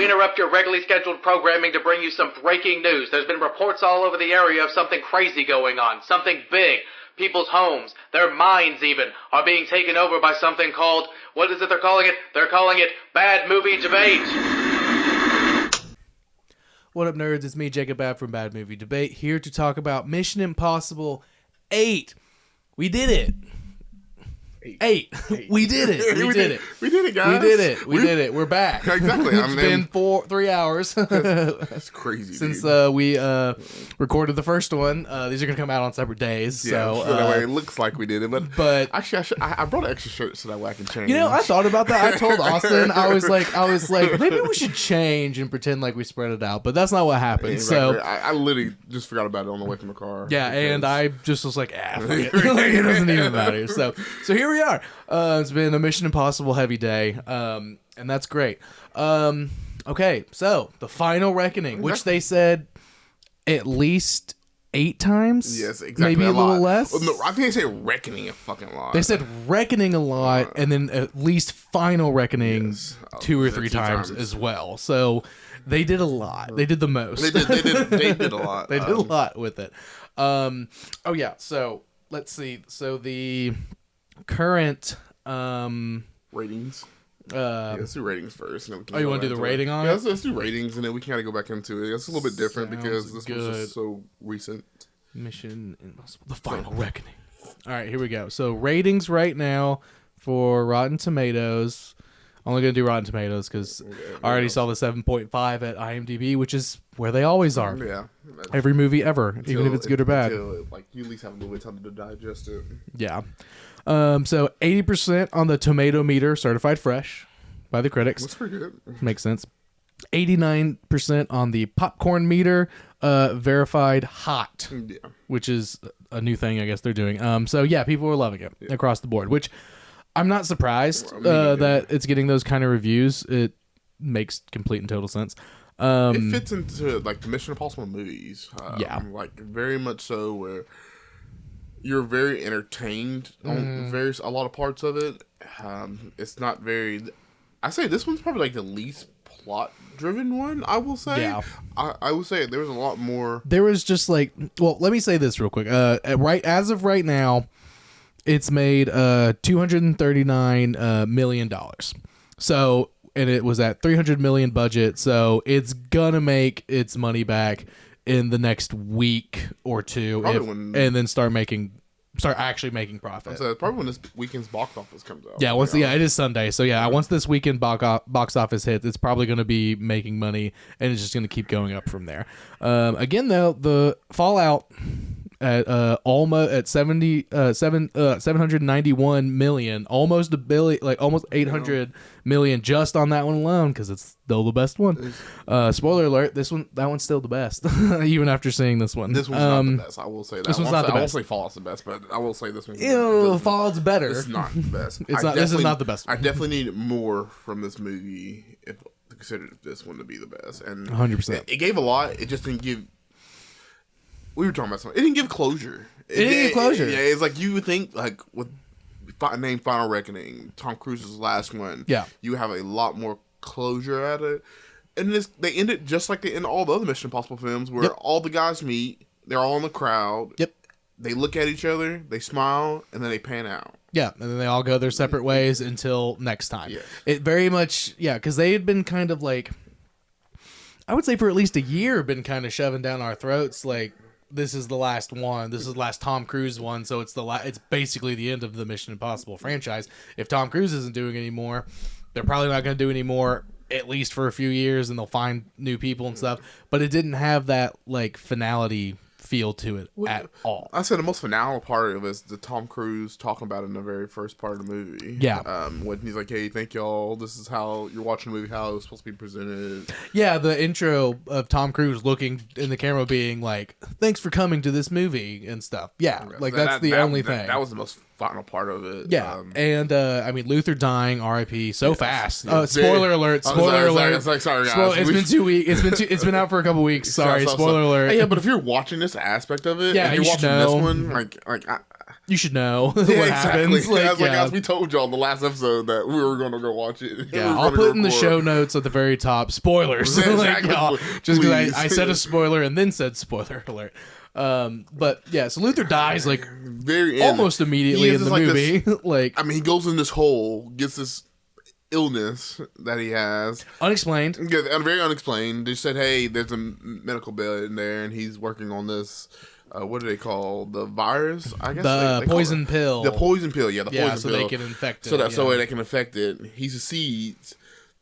We interrupt your regularly scheduled programming to bring you some breaking news. There's been reports all over the area of something crazy going on, something big. People's homes, their minds even, are being taken over by something called, what is it they're calling it? They're calling it Bad Movie Debate. What up, nerds? It's me, Jacob Babb from Bad Movie Debate, here to talk about Mission Impossible 8. We did it. Eight. We did it. We did it. We did it, guys. We did it. We did it. We're back. Exactly. It's been 3 hours. That's crazy, since dude. we recorded the first one. These are going to come out on separate days. Yeah, so that way it looks like we did it. But actually, I brought an extra shirt so that way I can change. You know, I thought about that. I told Austin, I was like, maybe we should change and pretend like we spread it out. But that's not what happened. Exactly. So I literally just forgot about it on the way from the car. Yeah, and I just was like, fuck it. Like, it doesn't even matter. So here we are. It's been a Mission Impossible heavy day, and that's great. Okay, so the final reckoning, which they said at least 8 times. Yes, exactly. Maybe a little less. Well, no, I think they said reckoning a fucking lot. They said reckoning a lot, and then at least final reckoning 2 or 3 times as well. So they did a lot. They did the most. They did a lot. They did a lot with it. Oh yeah. So let's see. So the current ratings. Let's do ratings first. And then we can you want to do the rating on it? Let's do ratings, and then we can kind of go back into it. It's a little bit different because this was just so recent. Mission Impossible: The Final Reckoning. All right, here we go. So ratings right now for Rotten Tomatoes. Only going to do Rotten Tomatoes because I already saw the 7.5 at IMDb, which is where they always are. Yeah. Every movie ever, even if it's good or bad. Until, you at least have a little bit of time to digest it. Yeah. So 80% on the tomato meter, certified fresh by the critics. That's pretty good. Makes sense. 89% on the popcorn meter, verified hot, which is a new thing I guess they're doing. So yeah, people are loving it across the board, which I'm not surprised that it's getting those kind of reviews. It makes complete and total sense. It fits into like the Mission Impossible movies. Like very much so, where you're very entertained on a lot of parts of it. It's not very. I say this one's probably like the least plot-driven one. I will say. Yeah. I would say there was a lot more. There was just like, well, let me say this real quick. As of right now, it's made $239 million. So, and it was at $300 million budget. So it's gonna make its money back in the next week or two, and then start actually making profit. So probably when this weekend's box office comes out. Yeah, it is Sunday. So yeah, once this weekend box office hits, it's probably going to be making money, and it's just going to keep going up from there. Again, though, the Fallout at almost at 791 million, almost a billion, like almost 800 million just on that one alone, because it's still the best one. Spoiler alert: that one's still the best, even after seeing this one. This one's not the best. I will say that. This one's not the best. I won't say Fallout's the best, but I will say this one's Fallout's better. This is not the best. This is not the best one. I definitely need more from this movie if to consider this one to be the best. And 100%. It gave a lot. It just didn't give. We were talking about something. It didn't give closure. It didn't give closure. Yeah, it's like you would think, like with name Final Reckoning, Tom Cruise's last one. Yeah, you have a lot more closure at it. And they end it just like they end all the other Mission Impossible films, where all the guys meet. They're all in the crowd. Yep. They look at each other. They smile, and then they pan out. Yeah, and then they all go their separate ways until next time. Yes. It very much, because they had been kind of like, I would say for at least a year, been kind of shoving down our throats, like, this is the last one. This is the last Tom Cruise one, so it's it's basically the end of the Mission Impossible franchise. If Tom Cruise isn't doing any more, they're probably not going to do any more, at least for a few years, and they'll find new people and stuff. But it didn't have that like finality feel to it at all. I said the most finale part of it is the Tom Cruise talking about it in the very first part of the movie. Yeah. When he's like, hey, thank y'all. This is how you're watching the movie, how it was supposed to be presented. Yeah, the intro of Tom Cruise looking in the camera being like, thanks for coming to this movie and stuff. Yeah, like that's the only thing. That was the most final part of it. Yeah, and I mean, Luther dying, R.I.P. so fast. Spoiler alert! Spoiler alert! Sorry, guys. It's been 2 weeks. It's been out for a couple weeks. Sorry, spoiler alert. Yeah, but if you're watching this aspect of it, yeah, and you're watching this one, you should know what happens. As we told y'all in the last episode that we were going to go watch it. Yeah, I'll put in the show notes at the very top spoilers. Exactly. Just because I said a spoiler and then said spoiler alert. But yeah, so Luther dies like very almost immediately in the movie. He goes in this hole, gets this illness that he has unexplained. Yeah, very unexplained. They said, hey, there's a medical bill in there, and he's working on this. What do they call the virus? I guess the poison pill. The poison pill, yeah, the poison pill. So they can infect it. So they can infect it. He succeeds.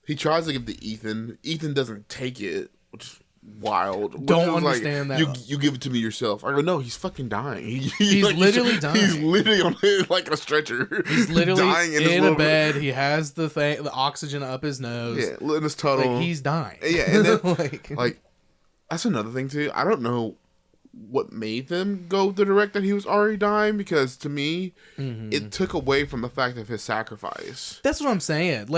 He tries to give it to Ethan. Ethan doesn't take it, which is wild. Don't understand that. You give it to me yourself. I go, no, he's fucking dying. He's literally dying. He's literally on like a stretcher. He's literally dying in a bed. He has the oxygen up his nose. Yeah, in his tunnel. Like, he's dying. Yeah, and then that's another thing too. I don't know what made them go the direct that he was already dying, because to me it took away from the fact of his sacrifice. That's what I'm saying.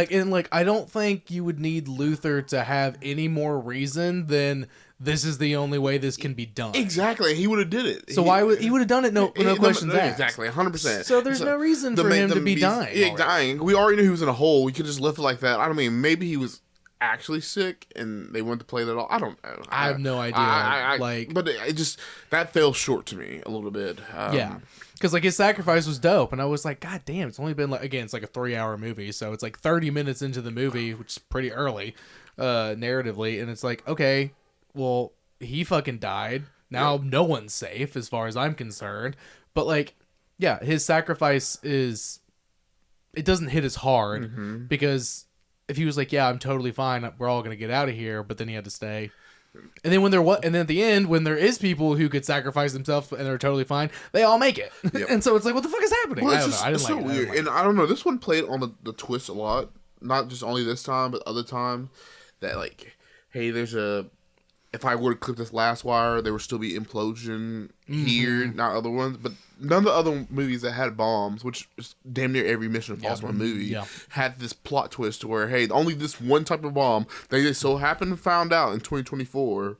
I don't think you would need Luther to have any more reason than this is the only way this can be done. Exactly. He would have did it. So why would he would have done it? No questions asked. Exactly. 100%. So there's no reason for him to be dying. Yeah, dying. We already knew he was in a hole. We could just left it like that. I don't mean, maybe he was actually sick and they wanted to play that all. I don't know. I have no idea. But it just, that fell short to me a little bit. Yeah. Because his sacrifice was dope, and I was like, God damn! It's only been it's like a 3-hour movie, so it's like 30 minutes into the movie, which is pretty early, narratively, and it's like, okay, well, he fucking died. Now no one's safe as far as I'm concerned. But his sacrifice is, it doesn't hit as hard because if he was like, yeah, I'm totally fine, we're all gonna get out of here, but then he had to stay. And then and then at the end, when there is people who could sacrifice themselves and they're totally fine, they all make it. Yep. And so it's like, what the fuck is happening? Well, I don't know. I didn't like it. Weird. And I don't know. This one played on the twist a lot. Not just only this time, but other time. That hey, there's if I were to clip this last wire, there would still be implosion here, not other ones. But none of the other movies that had bombs, which is damn near every Mission Impossible movie, had this plot twist to where, hey, only this one type of bomb, they just so happened to found out in 2024,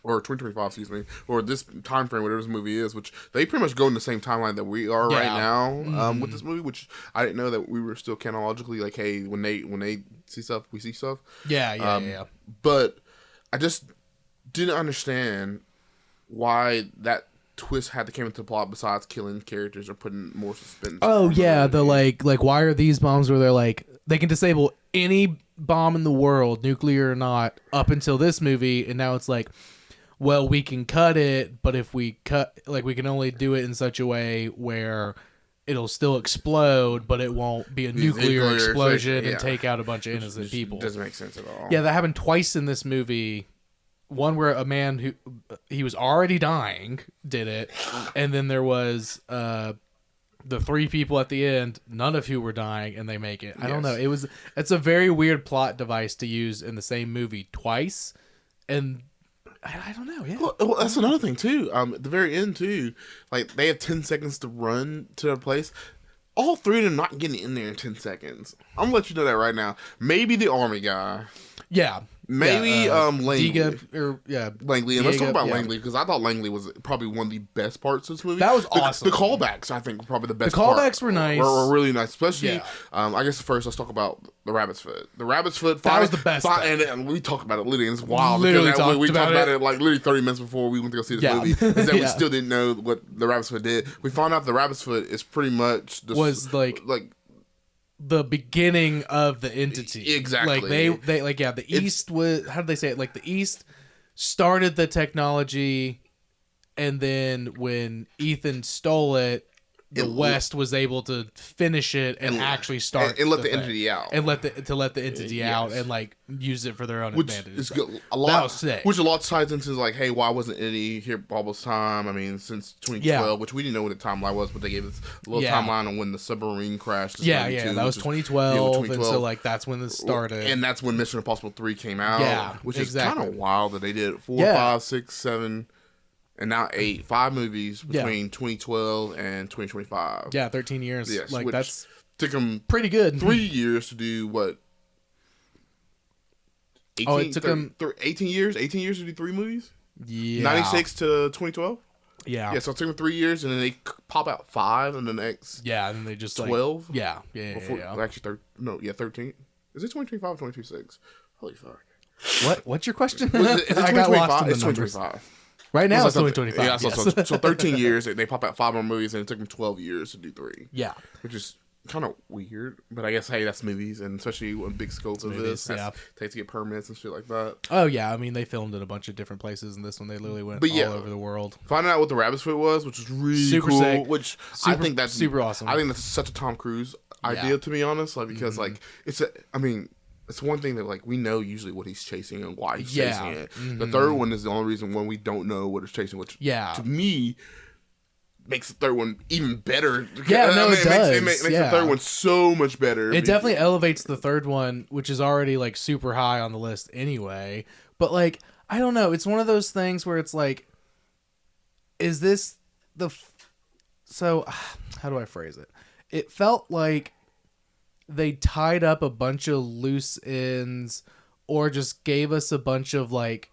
or 2025, excuse me, or this time frame, whatever this movie is, which they pretty much go in the same timeline that we are right now with this movie, which I didn't know that we were still chronologically, hey, when they see stuff, we see stuff. Yeah. But I just didn't understand why that twist had to come into the plot besides killing characters or putting more suspense. Oh yeah, the why are these bombs where they're they can disable any bomb in the world, nuclear or not, up until this movie, and now it's well, we can cut it, but if we cut, we can only do it in such a way where it'll still explode, but it won't be a nuclear explosion and take out a bunch of innocent people. Doesn't make sense at all. Yeah, that happened twice in this movie. One where a man who he was already dying did it, and then there was the 3 people at the end, none of who were dying, and they make it. I don't know. It's a very weird plot device to use in the same movie twice, and I don't know. Yeah. Well, that's another thing too. At the very end too, they have 10 seconds to run to their place. All 3 of them not getting in there in 10 seconds. I'm gonna let you know that right now. Maybe the army guy. Yeah. Maybe Langley. Langley. And let's talk about Langley, because I thought Langley was probably one of the best parts of this movie. That was awesome. The callbacks, I think, were probably the best. The callbacks were nice. Were really nice, especially. I guess first let's talk about the rabbit's foot. The rabbit's foot. That was the best. And we talked about it literally. And it's wild. We talked about it literally 30 minutes before we went to go see this movie. Is that we still didn't know what the rabbit's foot did. We found out the rabbit's foot is pretty much the beginning of the entity. Exactly. The East was, how did they say it? The East started the technology, and then when Ethan stole it, the West was able to finish it and actually start and let the entity out, and let the entity out and use it for their own advantage. Is good. That was sick. Which a lot ties into hey, why wasn't any here all this time? I mean, since 2012, which we didn't know what the timeline was, but they gave us a little timeline on when the submarine crashed. That was 2012, and so that's when this started, and that's when Mission Impossible 3 came out. Yeah, which is kind of wild that they did 4, 5, 6, 7. And now 5 movies between 2012 and 2025. Yeah, 13 years. Yes, that's took them pretty good. 3 years to do what? 18, it took them 18 years. 18 years to do 3 movies. Yeah, 96 to 2012. Yeah. Yeah, so it took them 3 years, and then they pop out 5 in the next. Yeah, and then they just 12. Yeah. Actually, 13. Is it 2025 or 2026? Holy fuck! What's your question? Is it I got lost in the it's numbers. 2025. Right now, it's like 2025. Yeah, yes. so 13 years. They pop out 5 more movies, and it took them 12 years to do 3. Yeah. Which is kind of weird, but I guess, hey, that's movies, and especially when big scope of this, takes to get permits and shit like that. Oh yeah, I mean they filmed in a bunch of different places, and this one they literally went all over the world. Finding out what the rabbit's foot was, which was really super cool, sick. I think that's super awesome. I think that's such a Tom Cruise idea, to be honest, like because like it's one thing that like we know usually what he's chasing and why he's chasing it. The third one is the only reason when we don't know what it's chasing, which to me makes the third one even better. Yeah, no, it does. It makes the third one so much better. It definitely elevates the third one, which is already like super high on the list anyway. But like, I don't know. It's one of those things where it's like, is this so how do I phrase it? It felt like they tied up a bunch of loose ends or just gave us a bunch of like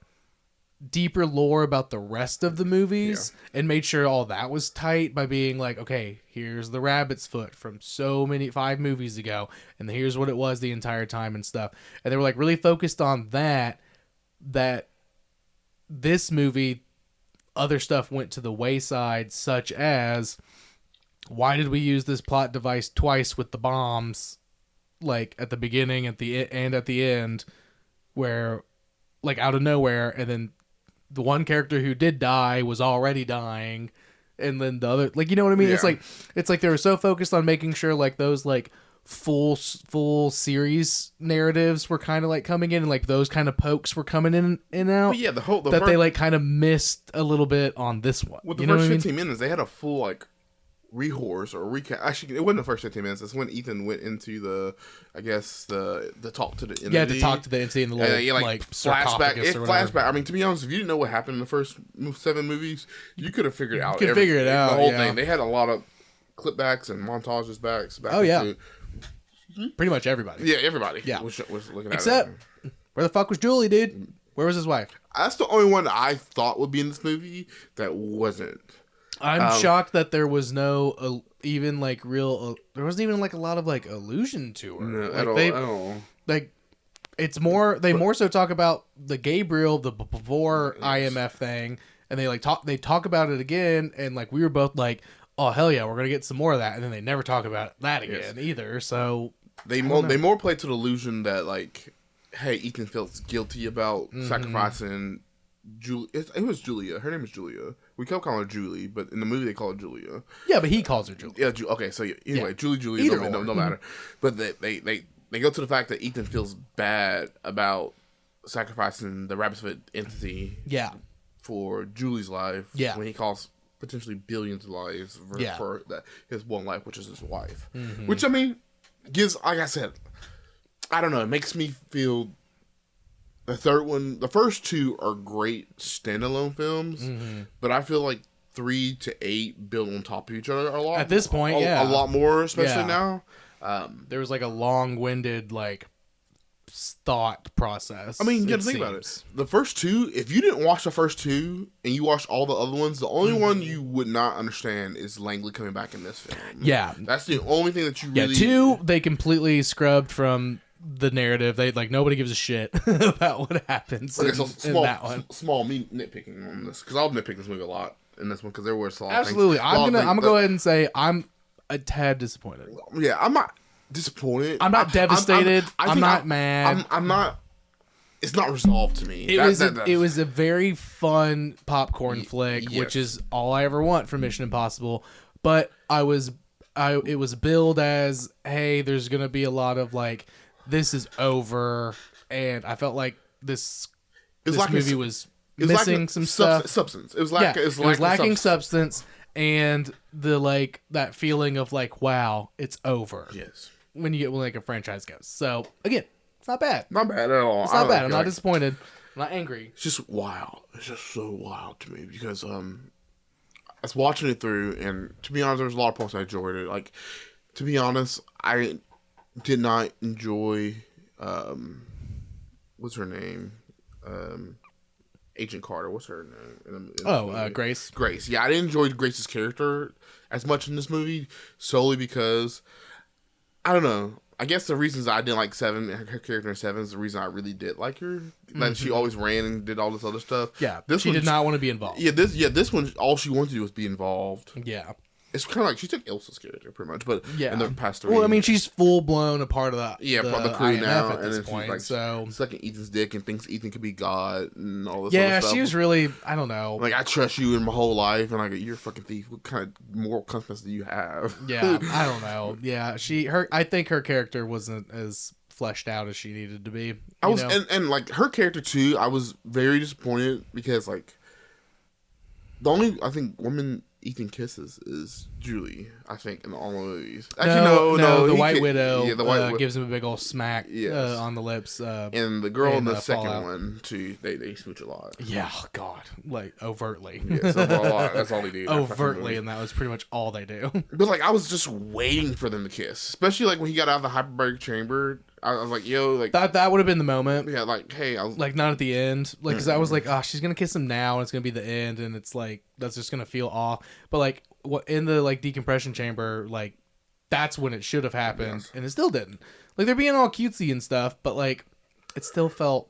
deeper lore about the rest of the movies and made sure all that was tight by being like, okay, here's the rabbit's foot from 5 movies ago, and here's what it was the entire time and stuff. And they were like really focused on that this movie, other stuff went to the wayside, such as why did we use this plot device twice with the bombs, like at the beginning, at the and at the end, where like out of nowhere, and then the one character who did die was already dying, and then the other, like, you know what I mean? Yeah. It's like they were so focused on making sure like those like full series narratives were kind of like coming in, and like those kind of pokes were coming in and out. But yeah, they like kind of missed a little bit on this one. With the first 15 minutes, they had a full like rehorse or recap. Actually, it wasn't the first 15 minutes. It's when Ethan went into the talk to the entity. Yeah, to talk to the entity in the little like flashback. It flashback. I mean, to be honest, if you didn't know what happened in the first 7 movies, you could have figured out. Figure it out. The whole thing. They had a lot of clipbacks and montages back. Oh yeah. Pretty much everybody. Yeah, everybody. Yeah. Was looking at Except, where the fuck was Julie, dude? Where was his wife? That's the only one that I thought would be in this movie that wasn't. I'm shocked that there was no even like real. There wasn't even like a lot of like allusion to her. No, like, at all. Like, it's more. They more so talk about the Gabriel, the before IMF thing, and they talk about it again, and like we were both like, oh hell yeah, we're gonna get some more of that, and then they never talk about that again either. So they more play to the illusion that like, hey, Ethan feels guilty about sacrificing Julie. It was Julia. Her name is Julia. We kept calling her Julie, but in the movie they call her Julia. Yeah, but he calls her Julia. Yeah. Okay. So anyway, Julie. No matter. But they go to the fact that Ethan feels bad about sacrificing the rabbit's foot entity. Yeah. For Julie's life. Yeah. When he calls potentially billions of lives for his one life, which is his wife. Mm-hmm. Which, I mean, gives, like I said, I don't know, it makes me feel the first 2 are great standalone films, but I feel like 3 to 8 build on top of each other a lot. At this point, a lot more, especially now. There was like a long-winded, like, thought process. I mean, you gotta think about it. The first 2, if you didn't watch the first 2 and you watched all the other ones, the only one you would not understand is Langley coming back in this film. Yeah. That's the only thing that you really... Yeah, 2, they completely scrubbed from the narrative. They, like, nobody gives a shit about what happens in that one. Small me nitpicking on this, because I'll nitpick this movie a lot in this one, because there were a lot Absolutely. of things. I'm gonna go ahead and say I'm a tad disappointed. Yeah, I'm not disappointed. I'm not devastated. I'm not mad. I'm not. It's not resolved to me. It was a very fun popcorn flick, yes. which is all I ever want from Mission Impossible. But it was billed as, hey, there's gonna be a lot of like, this is over, and I felt like this movie was missing some stuff. Substance. It was lacking substance, and the like that feeling of like, wow, it's over. Yes. When you get like a franchise goes. So again, it's not bad. Not bad at all. It's not bad. I'm not disappointed. I'm not angry. It's just wild. It's just so wild to me because I was watching it through, and to be honest, there was a lot of parts I enjoyed it. Like, to be honest, I did not enjoy what's her name? Agent Carter. What's her name? Grace. Grace. Yeah, I didn't enjoy Grace's character as much in this movie solely because I don't know. I guess the reasons I didn't like Seven, her character in Seven, is the reason I really did like her. Like she always ran and did all this other stuff. Yeah, she did not want to be involved. This one, all she wanted to do was be involved. Yeah. It's kind of like she took Ilsa's character pretty much, but in the past 3 Well, I mean, she's full blown a part of the part of the crew IMF now, at this and then point. she's like so sucking Ethan's dick and thinks Ethan could be God and all this. other stuff. she was really, I don't know. Like, I trust you in my whole life, and you're a fucking thief. What kind of moral compass do you have? Yeah, I don't know. Yeah, I think her character wasn't as fleshed out as she needed to be. And like her character too. I was very disappointed because like the only I think woman Ethan kisses is Julie, I think, in all the movies. Actually, no, the White Widow gives him a big old smack on the lips. And the girl in the second one, too, they smooch a lot. Yeah, oh God, like overtly. Yes, a lot. That's all they do. Overtly, and that was pretty much all they do. But like, I was just waiting for them to kiss, especially like when he got out of the hyperbaric chamber. I was like, yo, like that would have been the moment. Yeah, like, hey, I was like, not at the end, like, because I was like, she's gonna kiss him now, and it's gonna be the end, and it's like that's just gonna feel off. But like, what in the like decompression chamber, like that's when it should have happened, and it still didn't. Like they're being all cutesy and stuff, but like it still felt.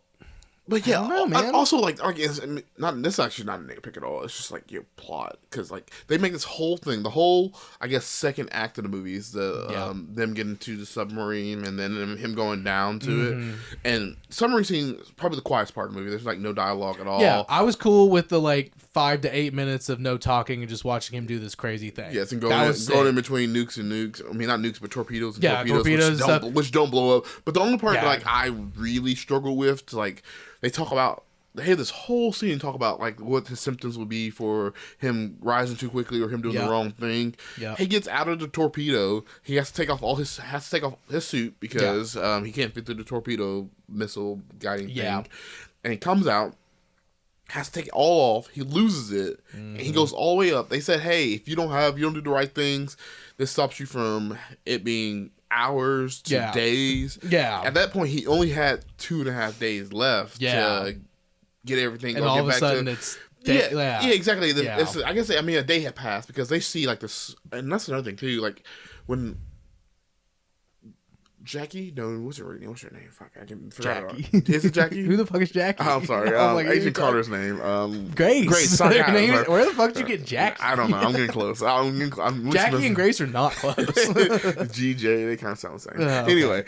But yeah, I don't know, man. Also like it's not this is actually not a nitpick at all. It's just like your plot because like they make this whole thing, the whole I guess second act of the movie is them getting to the submarine and then him going down to it. And submarine scene is probably the quietest part of the movie. There's like no dialogue at all. Yeah, I was cool with the like 5 to 8 minutes of no talking and just watching him do this crazy thing. Yes, and going in between nukes and nukes. I mean, not nukes, but torpedoes and torpedoes which don't blow up. But the only part that like I really struggle with to like. They talk about, they have this whole scene talk about like what his symptoms would be for him rising too quickly or him doing the wrong thing. Yeah. He gets out of the torpedo. He has to take off his suit because he can't fit through the torpedo missile guiding thing. And he comes out, has to take it all off. He loses it, and he goes all the way up. They said, hey, if you don't do the right things, this stops you from it being hours to days. Yeah. At that point, he only had 2.5 days left to get everything. And all of a sudden, it's exactly. I guess a day had passed because they see like this, and that's another thing too. Like when Jackie? No, what's her name? Fuck, I can forget. Jackie. Is it Jackie? Who the fuck is Jackie? I'm sorry. Agent Carter's name. Grace. Grace. Her name is, where the fuck did you get Jackie? I don't know. I'm getting close. I'm Jackie and Grace are not close. GJ, they kind of sound the same. Okay. Anyway,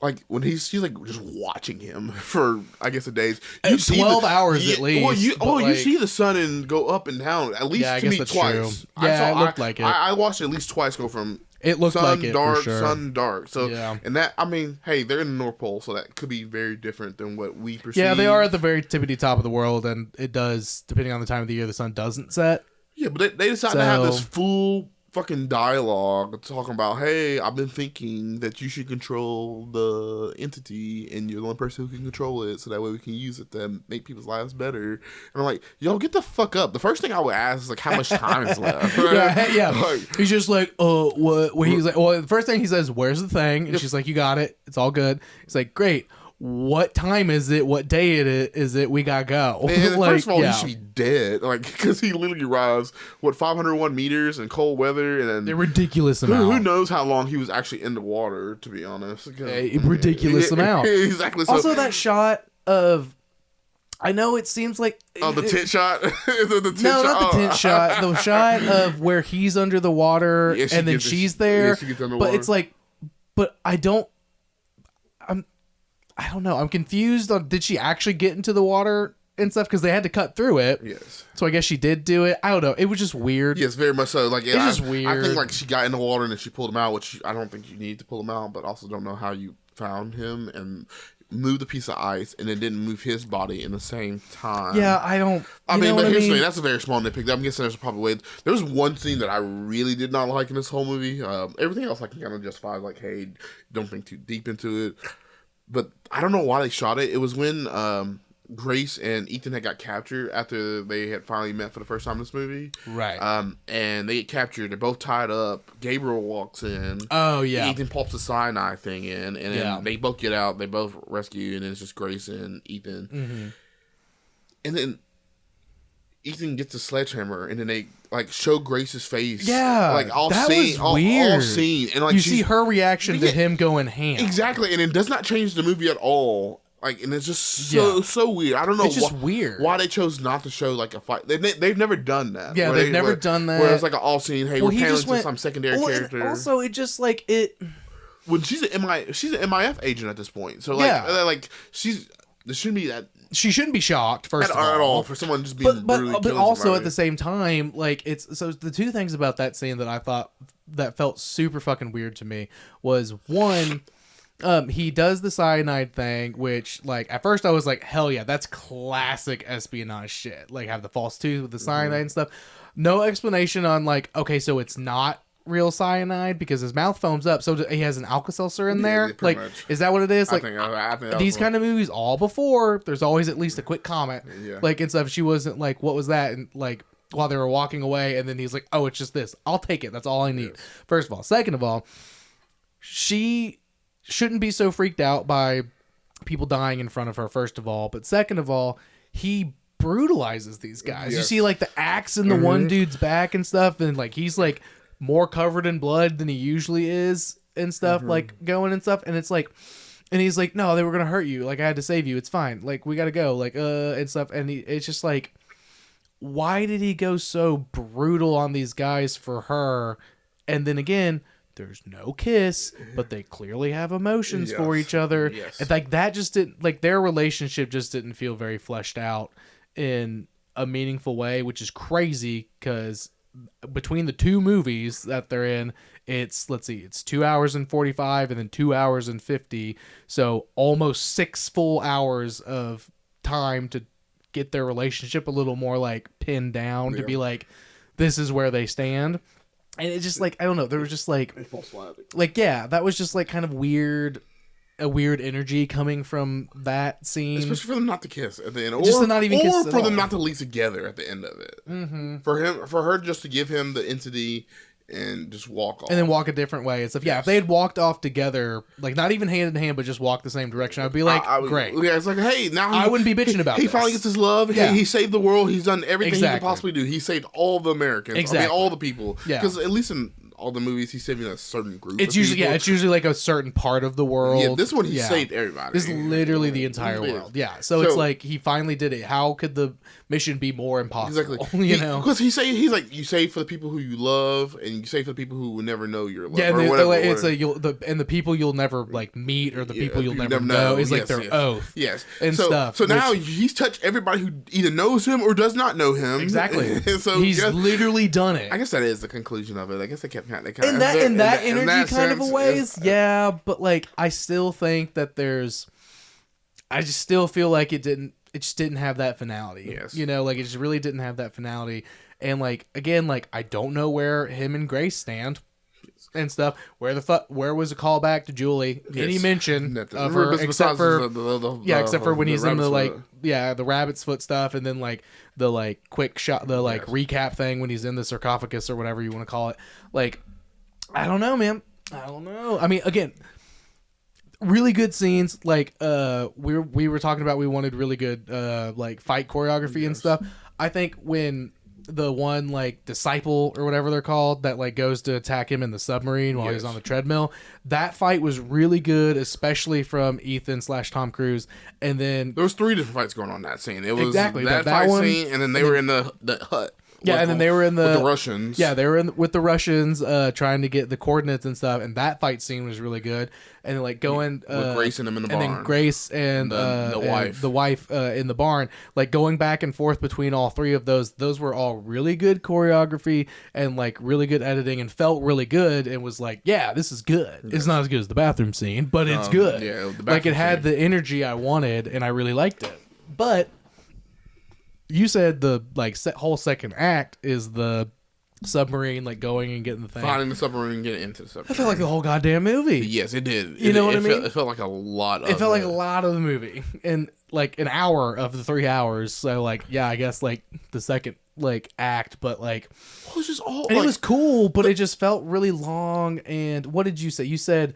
like when she's like just watching him for I guess a days. 12 hours at least. You see the sun and go up and down at least to me twice. True. Yeah, it looked like it. I watched it at least twice go from. It looked sun, like it dark, for sure. Sun dark. So, and that, I mean, hey, they're in the North Pole, so that could be very different than what we perceive. Yeah, they are at the very tippity top of the world, and it does, depending on the time of the year, the sun doesn't set. Yeah, but they decided to have this full fucking dialogue talking about, hey, I've been thinking that you should control the entity, and you're the only person who can control it, so that way we can use it to make people's lives better. And I'm like, yo, get the fuck up. The first thing I would ask is like, how much time is left? Like, he's just like, what? He's like, well, the first thing he says, where's the thing? And she's like, you got it. It's all good. He's like, great. What time is it? What day is it? We gotta go. And like, first of all, he should be dead. Like, because he literally rides 501 meters in cold weather, and then a ridiculous amount. Who knows how long he was actually in the water? To be honest, a ridiculous amount. Exactly. So, also, that shot of. I know it seems like the tent shot. Not the tent shot. The shot of where he's under the water and then she's there. Yeah, she gets underwater. But it's like, I don't know. I'm confused on did she actually get into the water and stuff because they had to cut through it. Yes. So I guess she did do it. I don't know. It was just weird. Yes, very much so. Like it's just weird. I think like she got in the water and then she pulled him out, which I don't think you need to pull him out, but also don't know how you found him and moved the piece of ice and then didn't move his body in the same time. Yeah, I don't. But here's the thing. That's a very small nitpick. I'm guessing there's probably way. There was one scene that I really did not like in this whole movie. Everything else I can kind of justify. Like, hey, don't think too deep into it. But I don't know why they shot it. It was when Grace and Ethan had got captured after they had finally met for the first time in this movie. Right. And they get captured. They're both tied up. Gabriel walks in. Oh, yeah. Ethan pops the cyanide thing in. And then they both get out. They both rescue. And it's just Grace and Ethan. Mm-hmm. And then Ethan gets a sledgehammer, and then they like show Grace's face. Yeah, like all that scene, was weird. all scene, and like you see her reaction to him going ham. Exactly, and it does not change the movie at all. Like, and it's just so weird. I don't know. It's just weird why they chose not to show like a fight. They've never done that. Yeah, they've never done that. Where it's like an all scene. Hey, we're panning to some secondary character. Also, it just like it. When she's an MIF agent at this point, so like there shouldn't be that. She shouldn't be shocked first of all. At all for someone just being but also at the same time, like it's so the two things about that scene that I thought that felt super fucking weird to me was one, he does the cyanide thing, which like at first I was like, hell yeah, that's classic espionage shit. Like have the false tooth with the cyanide and stuff. No explanation on like, okay, so it's not real cyanide because his mouth foams up, so he has an Alka-Seltzer in there. Like, much. Is that what it is? Like, I think these kind of movies, all before, there's always at least a quick comment, like and stuff. She wasn't like, what was that? And like while they were walking away, and then he's like, oh, it's just this. I'll take it. That's all I need. Yes. First of all, second of all, she shouldn't be so freaked out by people dying in front of her. First of all, but second of all, he brutalizes these guys. Yes. You see like the axe in the one dude's back and stuff, and like he's like more covered in blood than he usually is and stuff, like going and stuff, and it's like, and he's like, no, they were gonna hurt you, like I had to save you, it's fine, like we gotta go, like and stuff, and it's just like, why did he go so brutal on these guys for her? And then again, there's no kiss, but they clearly have emotions for each other, and like that just didn't, like their relationship just didn't feel very fleshed out in a meaningful way, which is crazy because between the two movies that they're in, it's 2 hours and 45 and then 2 hours and 50, so almost 6 full hours of time to get their relationship a little more like pinned down, to be like, this is where they stand. And it's just like, I don't know, there was just like that was just like kind of weird, a weird energy coming from that scene, especially for them not to kiss at the end, just to not even kiss, or for them not to leave together at the end of it. For her just to give him the entity and just walk off, and then walk a different way and stuff. Yeah, if they had walked off together, like not even hand in hand, but just walked the same direction, I'd be like, great. Yeah, it's like, hey, now I wouldn't be bitching about. He finally gets his love. Yeah. He saved the world. He's done everything he could possibly do. He saved all the Americans. Exactly. I mean, all the people. Yeah, because at least in all the movies, he's saving a certain group. It's usually it's usually like a certain part of the world. Yeah, this one he saved everybody. This is literally the entire world. Yeah, so it's like he finally did it. How could the mission be more impossible? Exactly. You know, because he's like, you save for the people who you love, and you save for the people who will never know your love. Yeah, it's the people you'll never like meet, or the people you'll never know is like their oath. Yes, and stuff. So now he's touched everybody who either knows him or does not know him. Exactly. So he's literally done it. I guess that is the conclusion of it. I guess they kept kind of in that energy kind of a ways, but like I still think that I just still feel like it just didn't have that finality. Yes. You know, like it just really didn't have that finality. And like again, like I don't know where him and Grace stand and stuff. Where was a callback to Julie? Any mention of her except for except for when he's in the the rabbit's foot stuff, and then like the like quick shot, the like recap thing when he's in the sarcophagus or whatever you want to call it. Like, I don't know, man. I don't know. I mean, again, really good scenes. Like, we were talking about, we wanted really good like fight choreography and stuff. I think when the one like disciple or whatever they're called that like goes to attack him in the submarine while he's on the treadmill, that fight was really good, especially from Ethan / Tom Cruise. And then there was 3 different fights going on in that scene. It was that fight one, scene, and then they were in the hut. Yeah, and then they were in with the Russians. Yeah, they were with the Russians, trying to get the coordinates and stuff. And that fight scene was really good. And then, like going with Grace and them in the barn, and then Grace and the wife in the barn, like going back and forth between all 3 of those. Those were all really good choreography and like really good editing, and felt really good. And was like, yeah, this is good. Yes. It's not as good as the bathroom scene, but it's good. Yeah, like it had the energy I wanted, and I really liked it. But you said the like whole second act is the submarine, like going and getting the thing, finding the submarine and getting into the submarine. It felt like the whole goddamn movie. Yes, it did. You know what I mean? It felt like a lot. It felt like a lot of the movie, and like an hour of the 3 hours. So like, yeah, I guess like the second like act, but like it was just all. And it was cool, but it just felt really long. And what did you say? You said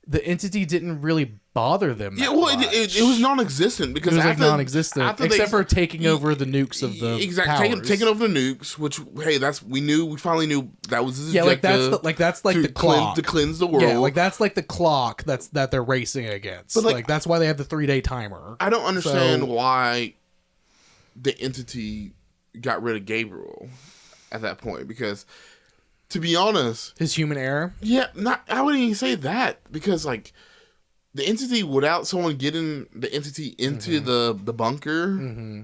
the entity didn't really bother them that well, much. it was non-existent because it was after, like non-existent except for taking over the nukes of the exactly powers. taking over the nukes, which hey, we finally knew that was his objective. That's like the clock to cleanse the world. Yeah, like that's like the clock that they're racing against. But like that's why they have the 3-day timer. I don't understand why the entity got rid of Gabriel at that point, because to be honest, his human error. Yeah, I wouldn't even say that, because like the entity, without someone getting the entity into the bunker. Mm-hmm.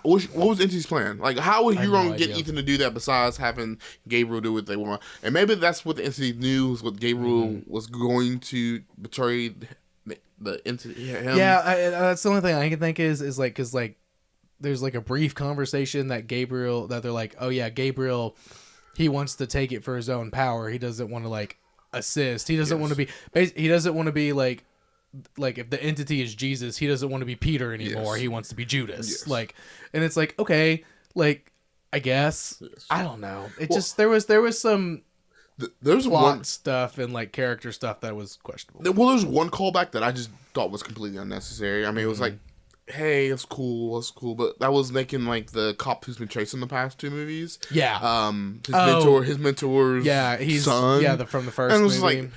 What was Entity's plan? Like, how was you going to get Ethan to do that besides having Gabriel do what they want? And maybe that's what the Entity knew, was what Gabriel was going to betray the Entity. Him. Yeah, that's the only thing I can think is like, because like there's like a brief conversation that they're like, oh yeah, Gabriel, he wants to take it for his own power. He doesn't want to like assist. He doesn't want to be. He doesn't want to be like if the entity is Jesus, he doesn't want to be Peter anymore. He wants to be Judas. Yes. Like, and it's like, okay, like I guess I don't know. It just there was some there's plot stuff and like character stuff that was questionable. Well, there's one callback that I just thought was completely unnecessary. I mean, it was like, hey, it's cool, but that was making like the cop who's been chasing the past 2 movies. Yeah. His mentor's son. From the first. And it was movie.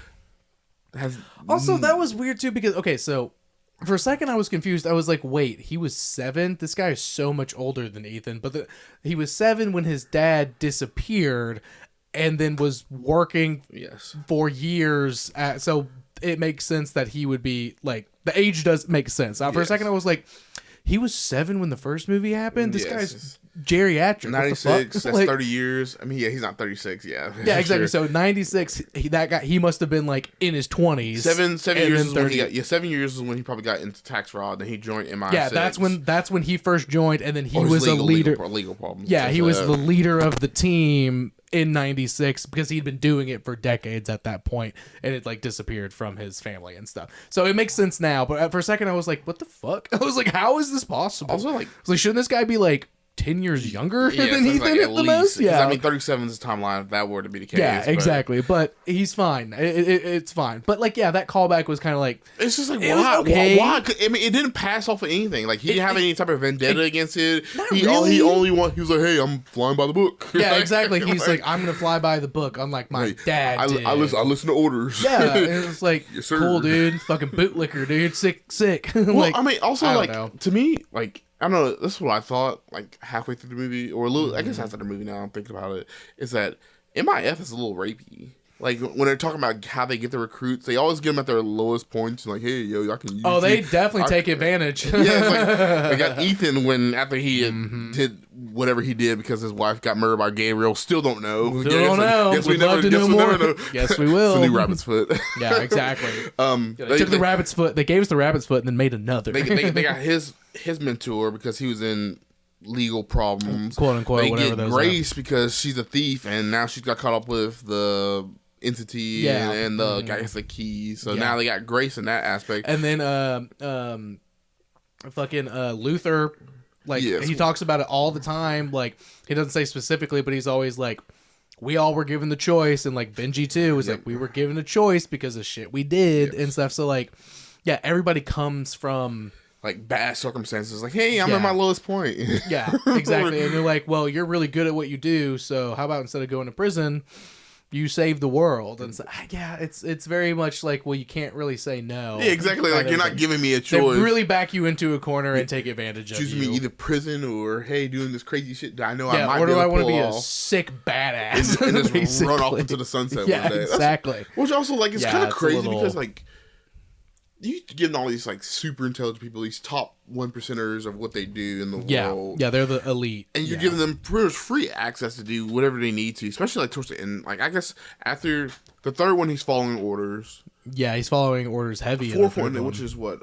Also, that was weird too, because okay, so for a second I was confused. I was like, wait, he was 7? This guy is so much older than Ethan, but he was 7 when his dad disappeared, and then was working for years. So it makes sense that he would be like, the age does make sense. For a second I was like, he was 7 when the first movie happened. This guy's geriatric. 96. That's like 30 years. I mean, yeah, he's not 36. Yeah. Yeah, exactly. Sure. So 96. He must have been like in his 20s. 7 years is when he got. Yeah, 7 years is when he probably got into tax fraud. Then he joined MI6. Yeah, that's when he first joined, and then he was a leader. Legal problems. Yeah, he was the leader of the team in 96 because he'd been doing it for decades at that point, and it like disappeared from his family and stuff. So it makes sense now, but for a second I was like, what the fuck? I was like, how is this possible? Also, like, shouldn't this guy be like 10 years younger than Ethan at the most? Yeah, I mean 37 is the timeline if that were to be the case. Yeah, exactly. But he's fine. It's fine. But like, yeah, that callback was kind of like, it's just like, why? Okay. Why? I mean, it didn't pass off of anything. Like, he didn't have any type of vendetta against it. He only was like, hey, I'm flying by the book. Yeah, exactly. He's like, I'm gonna fly by the book, unlike my dad did. I listen to orders. Yeah, and it's like, yes, cool, dude. Fucking bootlicker, dude. Sick. Well, like, I mean, also, like, to me, like, I don't know, this is what I thought, like, halfway through the movie, or a little, I guess after the movie now, I'm thinking about it, is that MIF is a little rapey. Like, when they're talking about how they get the recruits, they always get them at their lowest points, like, hey, yo, I can use you. They definitely take advantage. Yeah, it's like, they got Ethan after he did whatever he did because his wife got murdered by Gabriel, still don't know. Don't know. Yes, we never know. Yes, we will. It's a new rabbit's foot. Yeah, exactly. They took the rabbit's foot, they gave us the rabbit's foot, and then made another. They got his mentor because he was in legal problems, quote unquote. They whatever get Grace because she's a thief, and now she's got caught up with the entity and the guy has the keys. So now they got Grace in that aspect. And then fucking Luther, like, he talks about it all the time. Like, he doesn't say specifically, but he's always like, we all were given the choice, and like Benji too is like, we were given a choice because of shit we did and stuff. So like, yeah, everybody comes from like bad circumstances. Like, hey, I'm at my lowest point. Yeah, exactly. And they're like, well, you're really good at what you do, so how about instead of going to prison, you save the world? And so, yeah, it's very much like, well, you can't really say no. Yeah, exactly. Like, you're not giving me a choice. They really back you into a corner and take advantage of you. Choose me either prison or, hey, doing this crazy shit that I know I might be able to pull off. Or do I want to be a sick badass and just run off into the sunset one day? Exactly. Which also, like, it's kind of crazy because, like, you give all these like super intelligent people, these top 1%ers of what they do in the world. Yeah, they're the elite. And you're giving them pretty much free access to do whatever they need to, especially like towards the end. Like, I guess after the third one, he's following orders. Yeah, he's following orders heavy. The fourth one, which is what?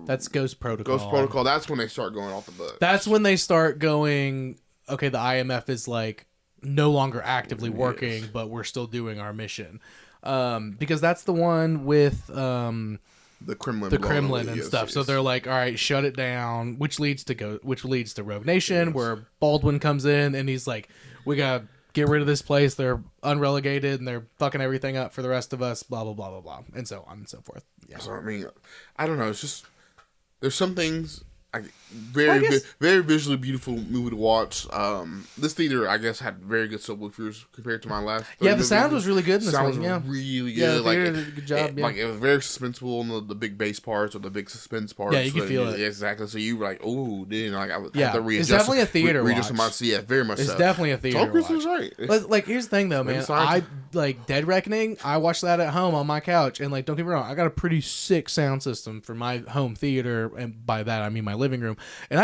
That's Ghost Protocol. Ghost Protocol. That's when they start going off the book. That's when they start going, okay, the IMF is like no longer actively working, but we're still doing our mission. Because that's the one with the Kremlin and stuff. So they're like, all right, shut it down, which leads to Rogue Nation, where Baldwin comes in and he's like, we got get rid of this place. They're unrelegated and they're fucking everything up for the rest of us. Blah blah blah blah blah, and so on and so forth. Yeah. So I mean, I don't know. It's just there's some things. Very visually beautiful movie to watch. This theater, I guess, had very good subwoofers compared to my last. Yeah, the sound was really good in this one. Yeah, really good. Yeah, the like theater did a good job. Like it was very suspenseful in the big bass parts or the big suspense parts. Yeah, you could feel it. Exactly. So you were like, oh, dude, like I would yeah, have to readjust. It's definitely a theater watch. Yeah, very much. It's so. definitely a theater Tom Cruise watch. was right. But like, here's the thing though, man. I like Dead Reckoning. I watched that at home on my couch, and like, don't get me wrong, I got a pretty sick sound system for my home theater, and by that I mean my living room, and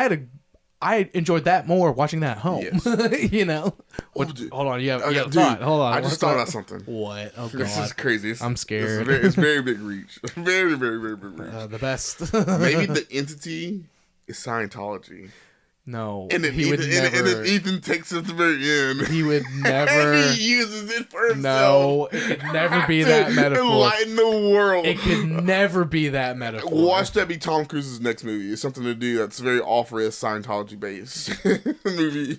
I enjoyed that more watching that at home. Yes. You know? Hold on, you have a thought. Hold on. I just thought about something. What? Oh, God. This is crazy. I'm scared. It's very big reach. Very, very, very big reach. The best. Maybe the entity is Scientology. No. And then Ethan takes it at the very end. He would never. And he uses it for himself. No, it could never be that metaphor. Enlighten the world. It could never be that metaphor. Watch that be Tom Cruise's next movie. It's something to do that's very off-risk Scientology based movie.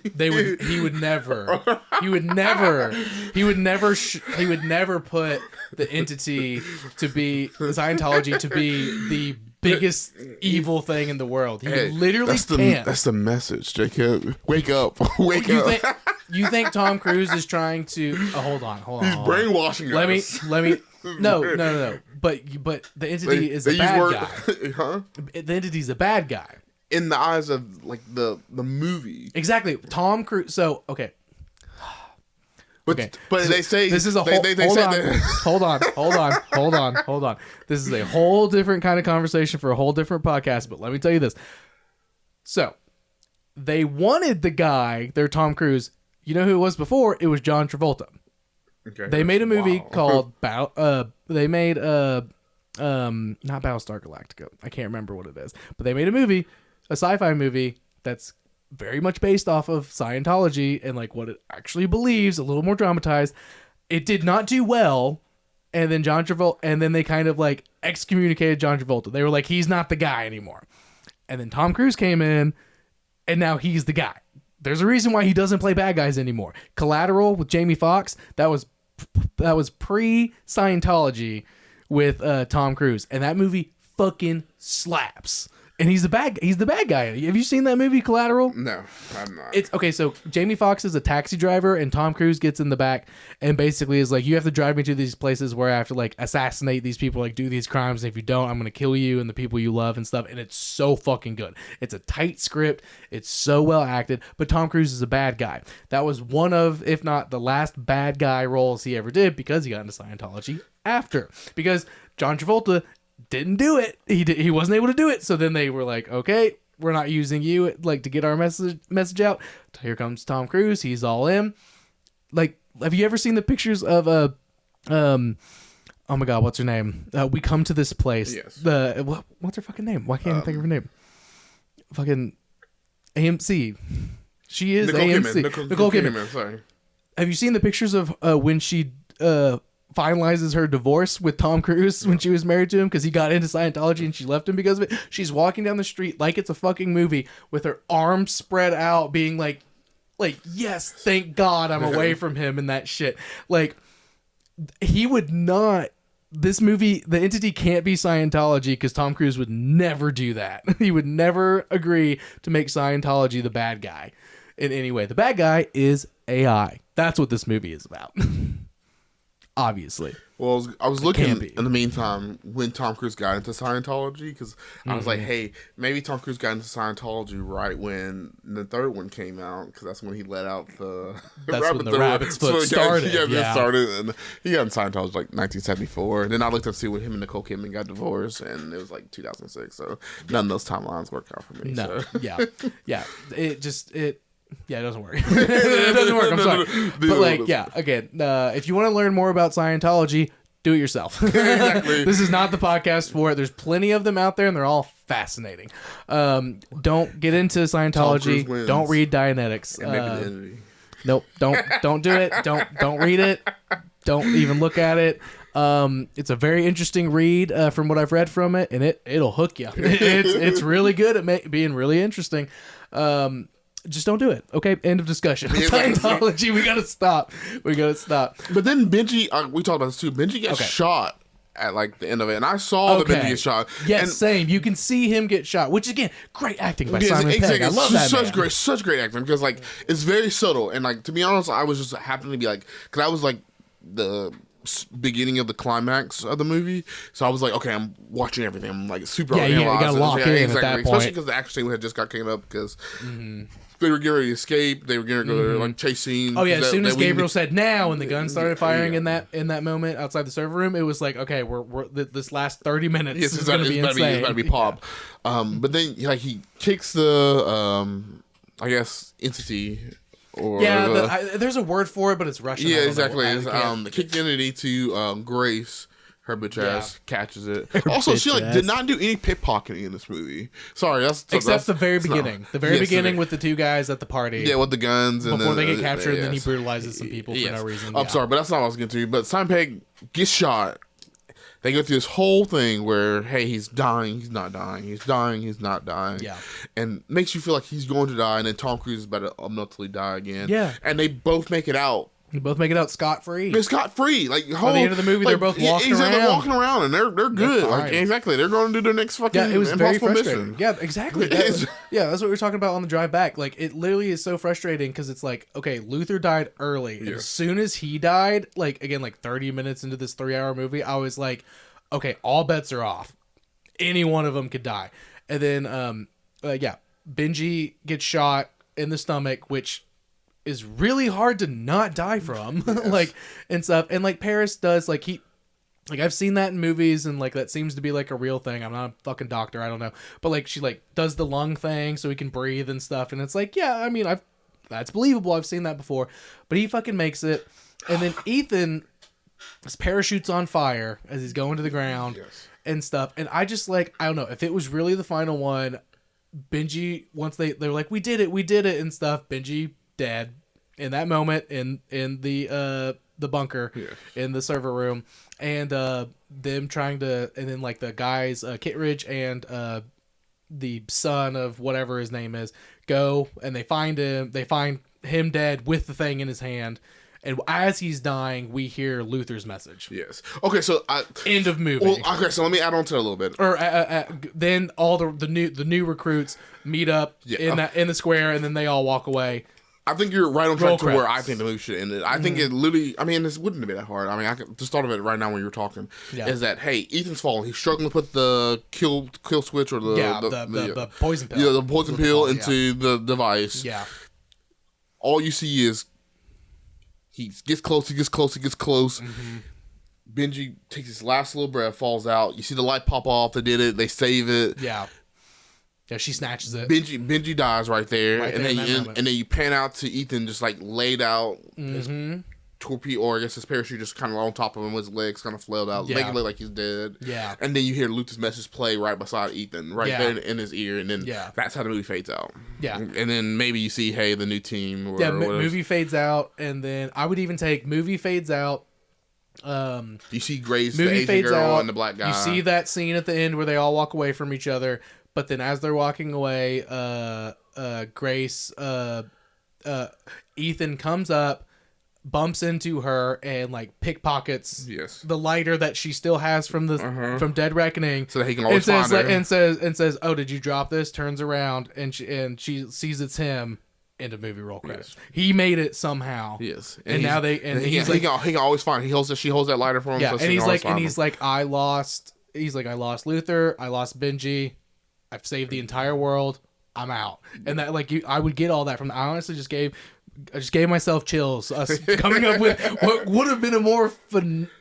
He would never put the entity to be Scientology to be the biggest evil thing in the world. He literally can't. That's the message, Jacob. Wake up. Wake up. You think Tom Cruise is trying to... Oh, hold on. He's brainwashing us. Let me... No. But the entity is a bad guy. Huh? The entity's a bad guy. In the eyes of, like, the movie. Exactly. Tom Cruise... So, okay. But they say this is a whole. Hold on. This is a whole different kind of conversation for a whole different podcast. But let me tell you this. So, they wanted the guy, their Tom Cruise. You know who it was before? It was John Travolta. Okay. They made a movie called they made not Battlestar Galactica. I can't remember what it is, but they made a movie, a sci-fi movie that's very much based off of Scientology and like what it actually believes, a little more dramatized. It did not do well, and then they kind of like excommunicated John Travolta. They were like, he's not the guy anymore. And then Tom Cruise came in, and now he's the guy. There's a reason why he doesn't play bad guys anymore. Collateral with Jamie Foxx, that was pre-Scientology with Tom Cruise, and that movie fucking slaps. And he's the bad guy. Have you seen that movie, Collateral? No, I'm not. It's okay. So Jamie Foxx is a taxi driver, and Tom Cruise gets in the back and basically is like, "You have to drive me to these places where I have to like assassinate these people, like do these crimes. And if you don't, I'm gonna kill you and the people you love and stuff." And it's so fucking good. It's a tight script. It's so well acted. But Tom Cruise is a bad guy. That was one of, if not the last bad guy roles he ever did, because he got into Scientology after. Because John Travolta didn't do it. He wasn't able to do it. So then they were like, okay, we're not using you like to get our message out. Here comes Tom Cruise. He's all in. Like, have you ever seen the pictures of oh my God, what's her name? We come to this place. Yes. What's her fucking name? Why can't I think of her name? Fucking AMC. She is Nicole AMC. Kidman. Nicole Kidman. Sorry. Have you seen the pictures of when she finalizes her divorce with Tom Cruise when she was married to him because he got into Scientology and she left him because of it? She's walking down the street like it's a fucking movie with her arms spread out, being like, yes, thank God I'm away from him and that shit. Like, he would not. This movie, the entity can't be Scientology because Tom Cruise would never do that. He would never agree to make Scientology the bad guy in any way. The bad guy is AI. That's what this movie is about. Obviously. Well, I was looking in the meantime when Tom Cruise got into Scientology because I was like, hey, maybe Tom Cruise got into Scientology right when the third one came out because that's when he let out the rabbit's foot started. Yeah, started, and he got into Scientology like 1974. And then I looked up to see when him and Nicole Kidman got divorced, and it was like 2006. So none of those timelines work out for me. No, so. yeah. It doesn't work. It doesn't work. I'm sorry. But like, yeah, again, if you want to learn more about Scientology, do it yourself. Exactly. This is not the podcast for it. There's plenty of them out there, and they're all fascinating. Don't get into Scientology. Don't read Dianetics. Nope. Don't do it. Don't read it. Don't even look at it. It's a very interesting read from what I've read from it, and it'll hook you. It's really good at being really interesting. just don't do it. Okay, end of discussion. Scientology, we gotta stop. But then Benji, we talked about this too. Benji gets shot at like the end of it, and I saw the Benji get shot. Yes, and same. You can see him get shot, which again, great acting by Simon Pegg. I love that man. Such great acting because like it's very subtle, and like to be honest, I was just happened to be like, because I was like the beginning of the climax of the movie, so I was like, okay, I'm watching everything. I'm like super you gotta lock in at that point, especially because the action scene had just got came up because they were getting ready to escape. They were going to go like chase scenes. Oh yeah, as soon as Gabriel said now, and the gun started firing in that moment outside the server room, it was like, okay, we're this last 30 minutes is going to be insane. It's about to be pop. But then like he kicks the I guess entity. Or there's a word for it, but it's Russian. Yeah, exactly. The kick the entity to Grace. Her bitch ass catches it. Also, she did not do any pickpocketing in this movie. Sorry, except the very beginning. The very beginning with the two guys at the party. Yeah, with the guns and before they get captured, and then he brutalizes some people for no reason. I'm sorry, but that's not what I was getting to. But Simon Pegg gets shot. They go through this whole thing where, hey, he's dying, he's not dying, he's dying, he's not dying. Yeah. And makes you feel like he's going to die, and then Tom Cruise is about to unnaturally die again. Yeah. And they both make it out. They both make it out scot-free. They're scot-free. Like, by the end of the movie, they're both walking around. They're walking around, and they're good. Like, exactly. They're going to do their next fucking it was very frustrating. mission. Yeah, exactly. That's what we were talking about on the drive back. Like, it literally is so frustrating because it's like, okay, Luther died early. And as soon as he died, like, again, like 30 minutes into this 3-hour movie, I was like, okay, all bets are off. Any one of them could die. And then, Benji gets shot in the stomach, which is really hard to not die from. Like, and stuff. And like Paris does, like I've seen that in movies, and like that seems to be like a real thing. I'm not a fucking doctor, I don't know. But like she like does the lung thing so he can breathe and stuff. And it's like, yeah, I mean, that's believable. I've seen that before. But he fucking makes it. And then Ethan, his parachute's on fire as he's going to the ground and stuff. And I just like, I don't know, if it was really the final one, Benji, once they're like, we did it and stuff, Benji dead in that moment in the bunker in the server room, and them trying to, and then like the guys, Kittredge and the son of whatever his name is, go and they find him dead with the thing in his hand. And as he's dying, we hear Luther's message. Yes. Okay, so end of movie. Well, okay, so let me add on to that a little bit. Or then all the new recruits meet up in the square, and then they all walk away. I think you're right on track to where I think the movie should end. I think it literally. I mean, this wouldn't have been that hard. I mean, I could just thought of it right now when you were talking. Yeah. Is that hey, Ethan's falling. He's struggling to put the kill switch or the poison pill. Yeah, the poison pill into the device. Yeah. All you see is. He gets close. Mm-hmm. Benji takes his last little breath, falls out. You see the light pop off. They did it. They save it. Yeah. Yeah, she snatches it. Benji dies right there, and then you pan out to Ethan just like laid out. His torpedo, or I guess his parachute just kind of on top of him with his legs kind of flailed out, making it look like he's dead. Yeah. And then you hear Luther's message play right beside Ethan, there in his ear, and then that's how the movie fades out. Yeah. And then maybe you see, hey, the new team. Or movie fades out, and then I would even take movie fades out. You see Grace, movie the Asian fades girl, out, and the black guy. You see that scene at the end where they all walk away from each other, but then as they're walking away, Grace, Ethan comes up, bumps into her, and like pickpockets the lighter that she still has from the from Dead Reckoning, so that he can always find her. And says, "Oh, did you drop this?" Turns around and she sees it's him. End of movie roll credits. Yes. He made it somehow. Yes, and now he's like, he can always find. She holds that lighter for him. Yeah, so and he's like, I lost Luther. I lost Benji. I've saved the entire world. I'm out. And that I would get all that from. I honestly just gave myself chills. Us coming up with what would have been a more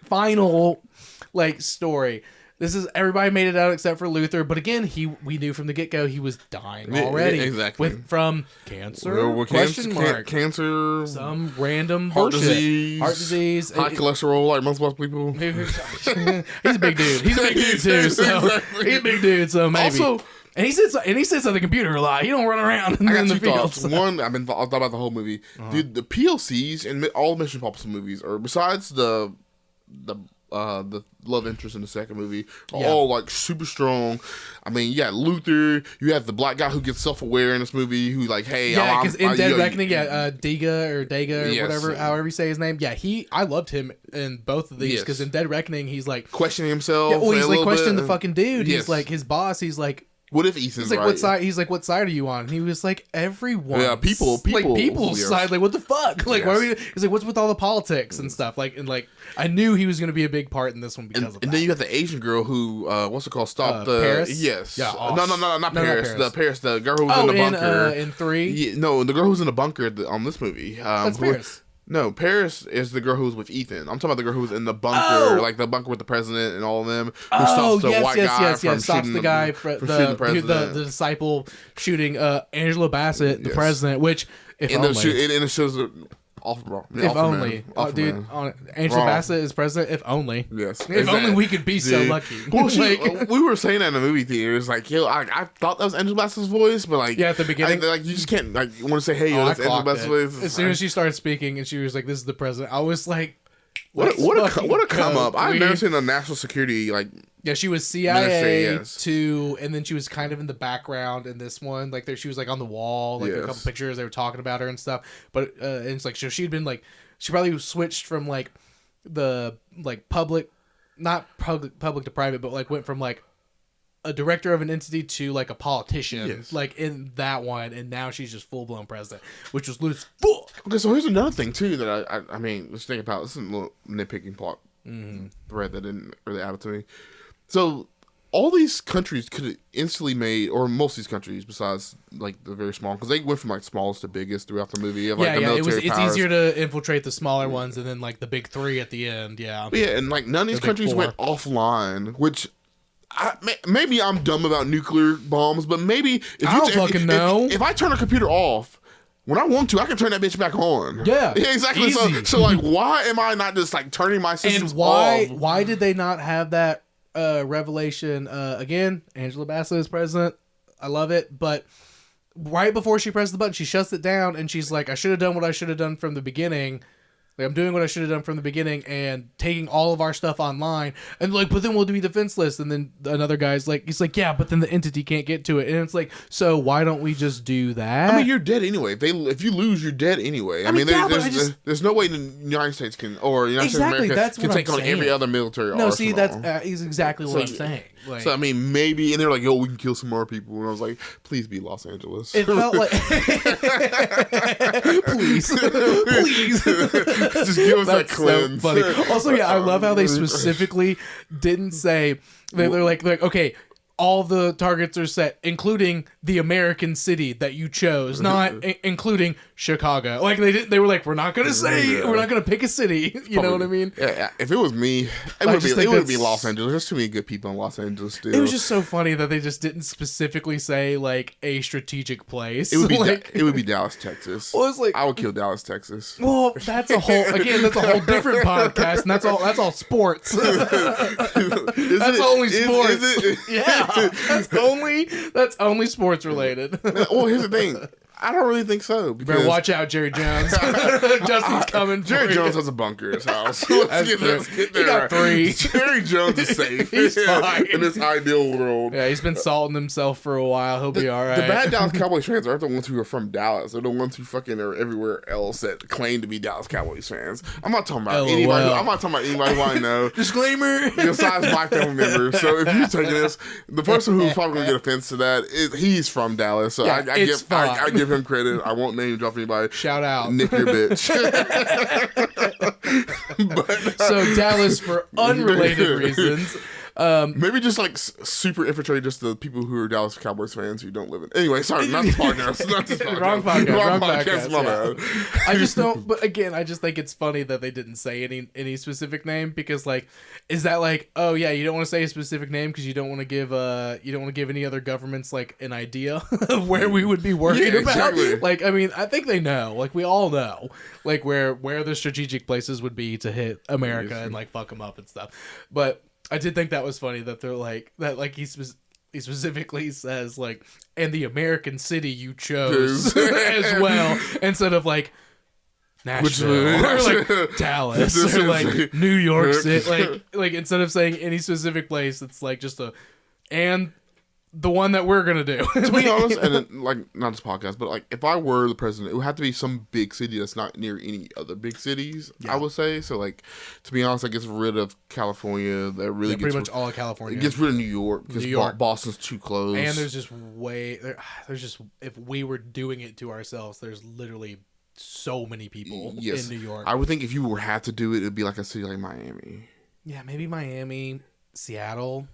final story. This is everybody made it out except for Luther, but again, we knew from the get go he was dying already. Exactly. From cancer? Cancer. Some random heart bullshit. Heart disease. High cholesterol, like most people. He's a big dude. He's a big dude too. So he's a big dude. So maybe. Also, and he sits on the computer a lot. He don't run around in the field. So. One, I've thought about the whole movie. Dude, the POCs in all Mission Impossible movies, or besides the the love interest in the second movie are all like super strong. I mean, you got Luther, you have the black guy who gets self-aware in this movie, who like, hey, because in Dead Reckoning, Dega or whatever, however you say his name, I loved him in both of these, because in Dead Reckoning, he's like questioning himself. He's like questioning the fucking dude. He's like his boss. He's like, what if Ethan's like, right? what side? He's like, what side are you on? And he was like, everyone. Yeah, people's side. Like, what the fuck? Like, why are we? He's like, what's with all the politics and stuff? Like, and like, I knew he was going to be a big part in this one because of that. And then you got the Asian girl who, what's it called? Stop the Paris. Yes. Yeah. No, not Paris. The girl who was in the bunker. In 3. Yeah, no, the girl who's in the bunker on this movie. That's Paris. No, Paris is the girl who's with Ethan. I'm talking about the girl who's in the bunker, like the bunker with the president and all of them. Who stops the white guy from stops shooting the guy, shooting the president. The disciple shooting Angela Bassett, the president. Which, if only, it shows Angela Bassett is president. If only, yes. If only we could be so lucky. Well, we were saying that in the movie theater. It's like, yo, I thought that was Angela Bassett's voice, but like, at the beginning, like you just can't like you want to say, hey, yo, that's Angela Bassett's voice. As soon as she started speaking and she was like, "This is the president," I was like, What a come up! I've never seen a national security like. Yeah, she was CIA too, and then she was kind of in the background in this one. Like she was like on the wall, like a couple pictures. They were talking about her and stuff. But and it's like she'd been like she probably switched from like the like public, not public to private, but like went from like a director of an entity to like a politician, like in that one, and now she's just full blown president, which was loose. Fuck. Okay, so here's another thing too that I mean, let's think about. This is a little nitpicking plot thread that didn't really add it to me. So all these countries could have instantly made, or most of these countries besides like the very small, because they went from like smallest to biggest throughout the movie. Of, like, the military it's easier to infiltrate the smaller ones, and then like the big 3 at the end. Yeah, and like none of these countries went offline, which. Maybe I'm dumb about nuclear bombs, but maybe if I turn a computer off when I want to, I can turn that bitch back on. Yeah, exactly. Easy. So like, why am I not just like turning my systems off? And why did they not have that revelation? Again, Angela Bassett is president. I love it, but right before she presses the button, she shuts it down, and she's like, "I should have done what I should have done from the beginning." Like, I'm doing what I should have done from the beginning and taking all of our stuff online. And like, but then we'll be defenseless. And then another guy's like, he's like, yeah, but then the entity can't get to it. And it's like, so why don't we just do that? I mean, you're dead anyway. If you lose, you're dead anyway. I mean there's no way the United States can, or United States of America can take on every other military arsenal. No, see, that's exactly what I'm saying. Like, so I mean, maybe, and they're like, "Yo, we can kill some more people," and I was like, "Please be Los Angeles." It felt like, please, just give us that cleanse. So funny. Also, I love how they specifically didn't say they're like, okay, all the targets are set, including the American city that you chose, not including Chicago. Like they were like, we're not gonna say, we're not gonna pick a city. You know what I mean? Yeah. If it was me, it would be Los Angeles. There's too many good people in Los Angeles still. It was just so funny that they just didn't specifically say like a strategic place. It would be it would be Dallas, Texas. Well, it's like, I would kill Dallas, Texas. Well, that's a whole different podcast, and that's all sports. That's only sports. Is it? Yeah, that's only sports related. Well, here's the thing. I don't really think so. You better watch out, Jerry Jones. Justin's coming. Jerry Jones has a bunker in his house. Let's get there. He got 3. Jerry Jones is safe. He's fine in this ideal world. Yeah, he's been salting himself for a while. He'll be all right. The bad Dallas Cowboys fans aren't the ones who are from Dallas. They're the ones who fucking are everywhere else that claim to be Dallas Cowboys fans. I'm not talking about anybody. I'm not talking about anybody who I know. Disclaimer. Besides my family members. So if you're taking this, the person who's probably going to get offense to that is he's from Dallas. So I give him credit. I won't name drop anybody. Shout out. Nick your bitch. So Dallas, for unrelated reasons. Maybe just like super infiltrate just the people who are Dallas Cowboys fans who don't live in. Anyway, sorry, not this podcast. Wrong podcast. My bad. I just don't. But again, I just think it's funny that they didn't say any specific name, because like, is that like, oh yeah, you don't want to say a specific name because you don't want to give any other governments like an idea of where we would be working about. Exactly. Like, I mean, I think they know. Like, we all know like where the strategic places would be to hit America and like fuck them up and stuff. But I did think that was funny that they're like that. Like he specifically says like, and the American city you chose as well, instead of like Nashville, or like Dallas, or like New York City. Like instead of saying any specific place, it's like just and the one that we're gonna do. To be honest, and then, like, not this podcast, but like if I were the president, it would have to be some big city that's not near any other big cities. I would say so. Like, to be honest, that gets rid of California. That really gets pretty much all of California. It gets rid of New York because Boston's too close. And there's just if we were doing it to ourselves, there's literally so many people in New York. I would think if you were have to do it, it'd be like a city like Miami. Yeah, maybe Miami. Seattle's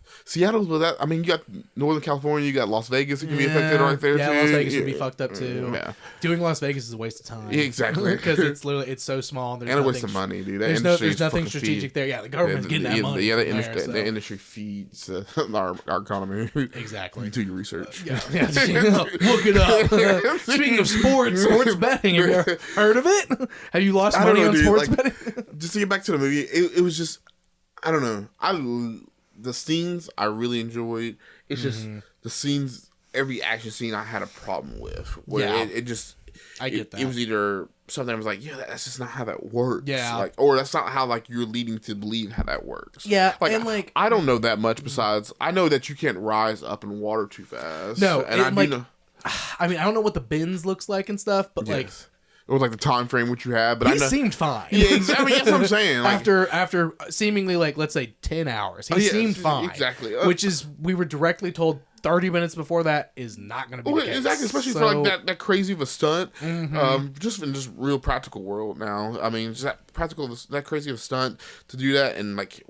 with that. I mean, you got Northern California, you got Las Vegas. It can be affected right there too. Yeah, Las Vegas would be fucked up too. Yeah. Doing Las Vegas is a waste of time. Yeah, exactly, because it's so small. And a waste of money, dude. There's nothing strategic there. Yeah, the government's getting that money. Yeah, the industry feeds our economy. Exactly. Do your research. Yeah. Look it up. Speaking of sports betting, have you heard of it? Have you lost money on sports betting? Just to get back to the movie, it was just. I don't know. The scenes I really enjoyed. It's just the scenes. Every action scene I had a problem with. Where it just. I get that. It was either something I was like, yeah, that's just not how that works. Yeah. Like, or that's not how like you're leading to believe how that works. Yeah. Like, and like I don't know that much. Besides, I know that you can't rise up in water too fast. No, and I do know. I mean, I don't know what the bins looks like and stuff, but like. Or like the time frame which you have, but he seemed fine. Yeah, exactly. That's what I'm saying. Like, after seemingly like let's say 10 hours, he seemed fine. Exactly. Which is we were directly told 30 minutes before that is not going to be the case. Exactly, especially for like that crazy of a stunt. Just in just real practical world now. I mean, just that crazy of a stunt to do that, and like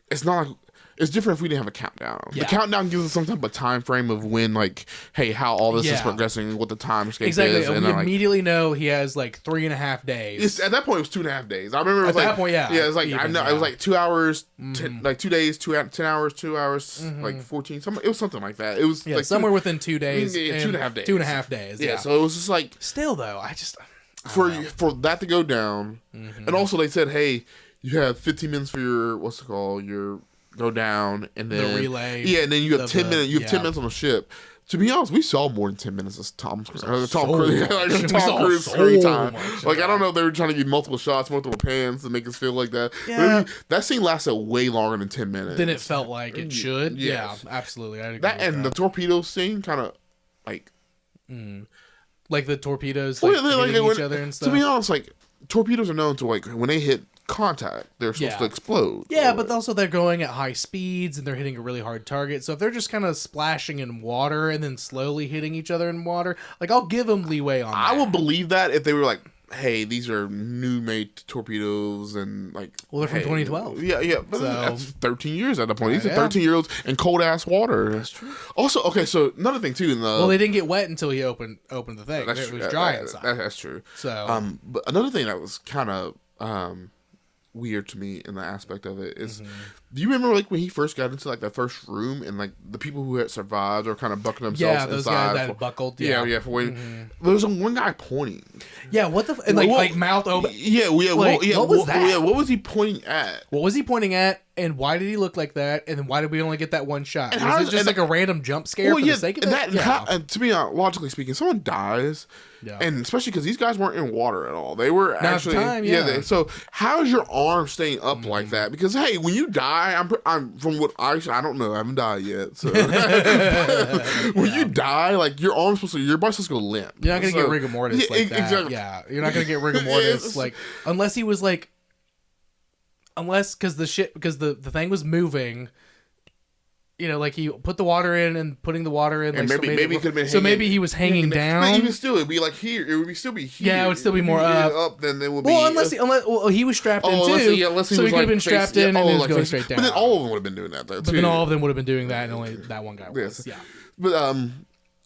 it's not like. It's different if we didn't have a countdown. Yeah. The countdown gives us some type of time frame of when, like, hey, how all this is progressing, what the time escape is. Exactly. And we immediately know he has, like, 3.5 days. At that point, it was 2.5 days. I remember it was at that point, yeah. Yeah, it was like, I know, it was like 2 hours, 2 days, 10 hours, 2 hours, like 14. It was something like that. It was like somewhere within 2 days. Yeah, 2.5 days. 2.5 days. Yeah. So it was just like. Still, though, for that to go down. And also, they said, hey, you have 15 minutes for your go down, and then the relay. Yeah, and then you have 10 minutes. You have 10 minutes on the ship. To be honest, we saw more than 10 minutes of Tom Cruise screen time. Like, I don't know if they were trying to give multiple shots, multiple pans to make us feel like that. Yeah. That scene lasted way longer than 10 minutes. Than it felt like it should. Yes. Yeah, absolutely. I agree that and the torpedo scene kind of like. Like the torpedoes hitting each other and stuff. To be honest, like torpedoes are known to like when they hit contact, they're supposed to explode. Yeah, but also they're going at high speeds and they're hitting a really hard target. So if they're just kind of splashing in water and then slowly hitting each other in water, like I'll give them leeway on that. I will believe that if they were like, hey, these are new made torpedoes and like. Well, they're from 2012. Yeah, but that's 13 years at that point. These are 13-year-olds in cold ass water. That's true. Also, okay, so another thing too. Well, they didn't get wet until he opened the thing. It was dry inside. That's true. So, but another thing that was kind of weird to me in the aspect of it is, do you remember like when he first got into like that first room and like the people who had survived or kind of buckled themselves those inside guys that had buckled for waiting. There was one guy pointing. Yeah, what the and like mouth open. What was that? Yeah, what was he pointing at? What was he pointing at? And why did he look like that? And then why did we only get that one shot? Was it just like a random jump scare for the sake of it? And to me, logically speaking, someone dies, and especially because these guys weren't in water at all. They were actually so how is your arm staying up like that? Because hey, when you die, I'm from what I don't know, I haven't died yet. So when you die, like your body's supposed to go limp. You're not gonna get rigor mortis like that. Exactly. Yeah, you're not gonna get rigor mortis like unless he was like. Unless because the thing was moving, you know, like he put the water in and putting the water in, like, and maybe it could have been. So maybe he was hanging down. But even still, it'd be like here. It would still be here. Yeah, it would still be more up than it would be. Well, unless he was strapped in too. So he could have been strapped in and he was going straight down. But then all of them would have been doing that though. But then all of them would have been doing that, and only that one guy was. Yeah. But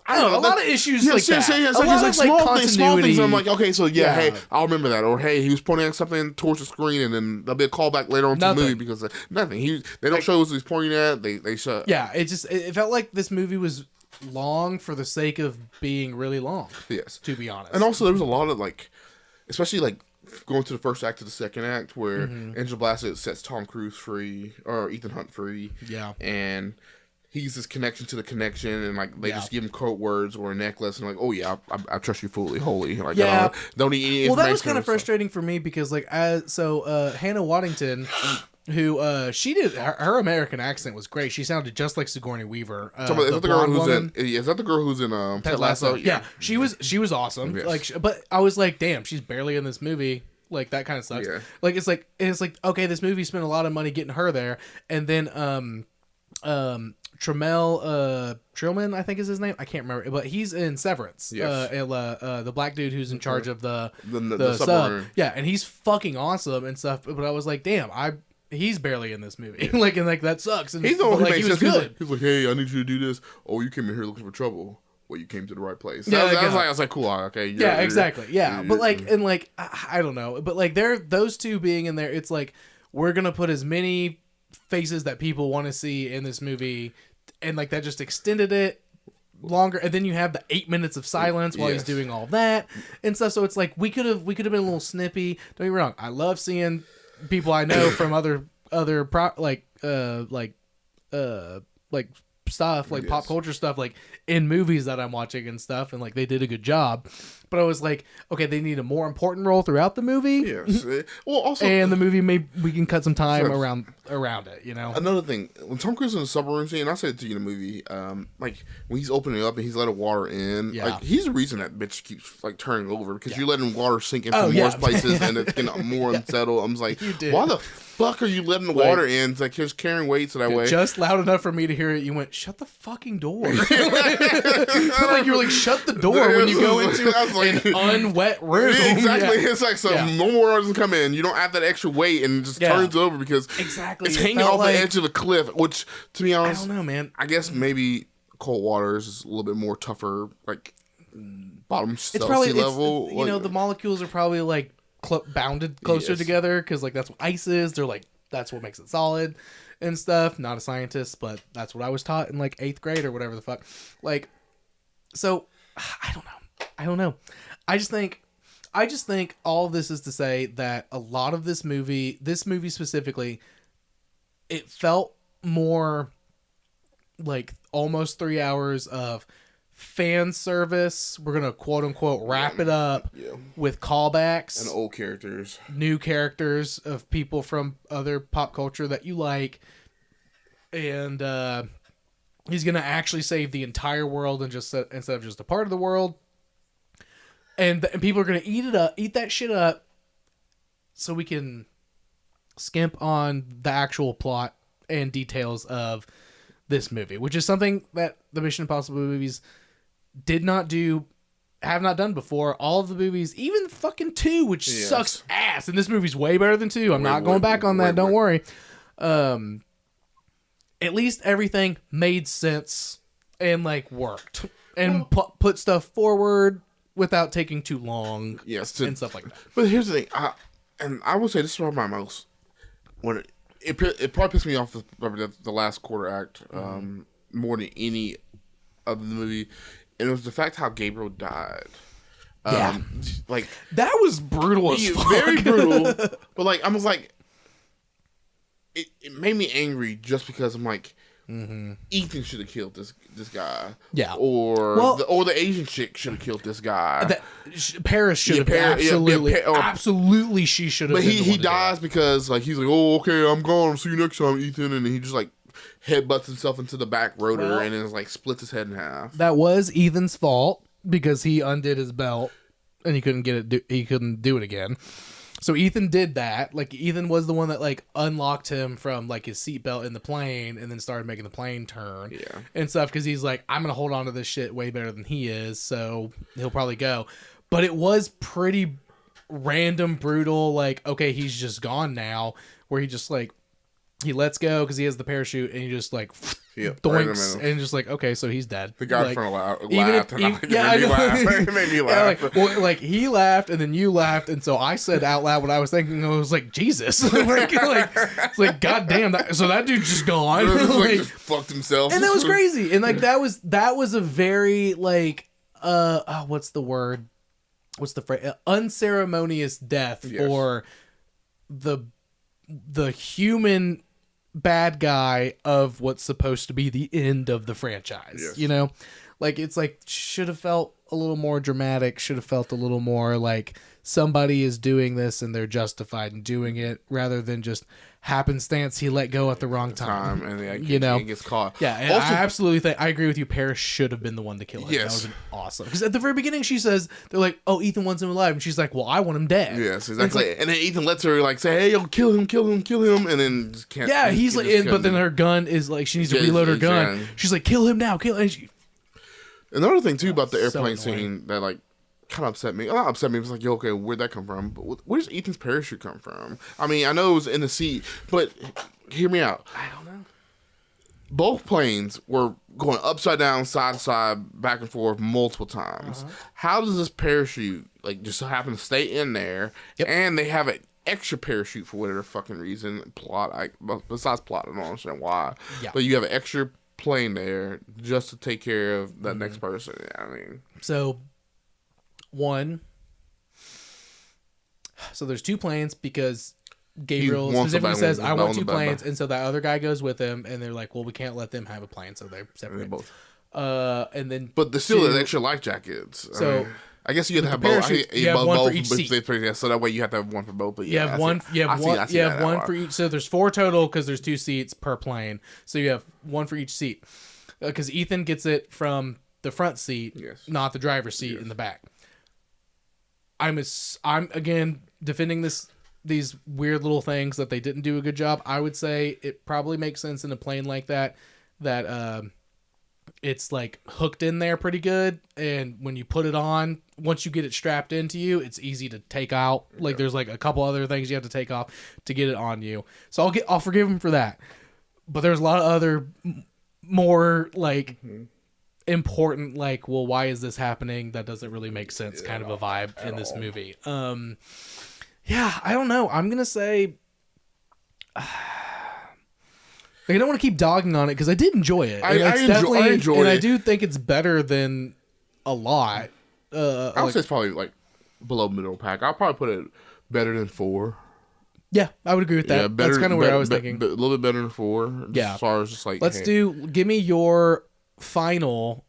I don't know, a lot of issues like that. It's like small things. I'm like, okay, so hey, I'll remember that. Or hey, he was pointing at something towards the screen, and then there'll be a callback later on to the movie because nothing. They don't show us what he's pointing at. They show. Yeah, it felt like this movie was long for the sake of being really long. Yes, to be honest. And also there was a lot of like, especially like going to the first act to the second act where Angela Bassett sets Tom Cruise free or Ethan Hunt free. Yeah, and he's this connection to the connection, and like they just give him code words or a necklace, and like, oh yeah, I trust you fully, wholly. Like, don't need any information. Well, that was kind of frustrating for me because like Hannah Waddington, who she did her American accent was great. She sounded just like Sigourney Weaver. Is that the girl who's in Ted Lasso? Yeah, she was awesome. Yes. Like, but I was like, damn, she's barely in this movie. Like that kind of sucks. Yeah. Like it's like okay, this movie spent a lot of money getting her there, and then Trillman, I think is his name. I can't remember, but he's in Severance. Yes. The black dude who's in charge of the sub. Yeah, and he's fucking awesome and stuff. But I was like, damn, he's barely in this movie. like that sucks. And he's the one who makes sense. He's like, hey, I need you to do this. Oh, you came in here looking for trouble. Well, you came to the right place. Yeah, I was like, cool, okay. Exactly. Yeah, but like, and like, I don't know, but like, those two being in there, it's like we're gonna put as many faces that people want to see in this movie, and like that just extended it longer. And then you have the 8 minutes of silence while he's doing all that and stuff. So it's like we could have been a little snippy. Don't get me wrong. I love seeing people I know from other stuff like pop culture stuff like in movies that I'm watching and stuff, and like they did a good job. But I was like, okay, they need a more important role throughout the movie. Yes. Well, also, and the movie we can cut some time around it. You know. Another thing, when Tom Cruise in the submarine scene, I said it to you in the movie, like when he's opening up and he's letting water in, like he's the reason that bitch keeps like turning over because you're letting water sink in from more places and it's getting more unsettled. I'm just like, why the fuck are you letting the water in? It's like you're carrying weights that way. Just loud enough for me to hear it. You went, shut the fucking door. Like you're like, shut the door when you go into an unwet room. Exactly. It's like no more water doesn't come in. You don't have that extra weight and it just turns over because it's hanging off the edge of the cliff. Which, to be honest, I don't know, man. I guess maybe cold water is a little bit more tougher, like bottom sea level. You know, the molecules are probably like bounded closer together because like that's what ice is. They're like that's what makes it solid and stuff. Not a scientist, but that's what I was taught in like 8th grade or whatever the fuck. Like, so I don't know. I just think all of this is to say that a lot of this movie specifically, it felt more like almost 3 hours of fan service. We're gonna quote unquote wrap it up with callbacks and old characters, new characters of people from other pop culture that you like, and he's gonna actually save the entire world and just instead of just a part of the world. And people are gonna eat that shit up, so we can skimp on the actual plot and details of this movie, which is something that the Mission Impossible movies have not done before. All of the movies, even fucking 2, which sucks ass, and this movie's way better than 2. I'm not going back on that. Don't worry. At least everything made sense and like worked and put stuff forward without taking too long. And stuff like that. But here's the thing, I would say this is probably my most when it probably pissed me off the last quarter act more than any of the movie, and it was the fact how Gabriel died. Like that was brutal as fuck. Very brutal. But like I was like, it made me angry just because I'm like, Ethan should have killed this guy. Yeah. Or the Asian chick should have killed this guy. Paris should have absolutely she should have. But he dies because like he's like, oh okay, I'm gone. I'll see you next time, Ethan, and he just like headbutts himself into the back rotor and then like splits his head in half. That was Ethan's fault because he undid his belt and he couldn't he couldn't do it again. So Ethan did that. Like Ethan was the one that like unlocked him from like his seatbelt in the plane and then started making the plane turn and stuff because he's like, I'm gonna hold on to this shit way better than he is, so he'll probably go. But it was pretty random, brutal. Like, okay, he's just gone now. Where he just like he lets go because he has the parachute and he just like doinks and just like, okay, so he's dead. The guy like, from laughed. It made me laugh. Like he laughed and then you laughed, and so I said out loud what I was thinking. I was like, Jesus, it's like goddamn. So that dude's just gone. Like just fucked himself, and that was crazy. And like that was a very like what's the word? What's the phrase? Unceremonious death for the human bad guy of what's supposed to be the end of the franchise. Yes. You know, like it's like should have felt a little more dramatic, should have felt a little more like somebody is doing this and they're justified in doing it rather than just happenstance he let go at the wrong time. And you know, he gets caught. Yeah, and also, I absolutely think I agree with you. Paris should have been the one to kill him. Yes. That was awesome. Because at the very beginning, she says they're like, "Oh, Ethan wants him alive," and she's like, "Well, I want him dead." Yes, exactly. And then Ethan lets her like say, "Hey, yo, kill him," and then just can't. Yeah, he's like, but then her gun is like she needs to reload her gun. She's like, "Kill him now, kill him." Another thing too about the airplane so scene that like kind of upset me. Not upset me. It was like, yo, okay, where'd that come from? But where does Ethan's parachute come from? I mean, I know it was in the seat, but hear me out. I don't know. Both planes were going upside down, side to side, back and forth multiple times. How does this parachute like just happen to stay in there? Yep. And they have an extra parachute for whatever fucking reason. Besides plot, I don't understand why. Yeah. But you have an extra plane there just to take care of that next person. I mean, so there's two planes because Gabriel specifically says, "I want two planes," and so that other guy goes with him, and they're like, "Well, we can't let them have a plane," so they're separate. Both. And then, but there's still extra life jackets. So I guess you have to have both. You have one for each seat. So that way you have to have one for both. But you have one. You have one for each. So there's 4 total because there's 2 seats per plane. So you have one for each seat. Because Ethan gets it from the front seat, not the driver's seat in the back. I'm again defending these weird little things that they didn't do a good job. I would say it probably makes sense in a plane like that it's like hooked in there pretty good, and when you put it on, once you get it strapped into you, it's easy to take out. Like there's like a couple other things you have to take off to get it on you. So I'll forgive him for that. But there's a lot of other more like important, like, well, why is this happening? That doesn't really make sense. Kind of a vibe in this movie. Yeah, I don't know. I'm gonna say. I don't want to keep dogging on it because I did enjoy it. I enjoy it, and I do think it's better than a lot. I would say it's probably like below middle pack. I'll probably put it better than 4. Yeah, I would agree with that. Yeah, that's kind of where I was thinking. A little bit better than 4. Yeah, as far as just like give me your final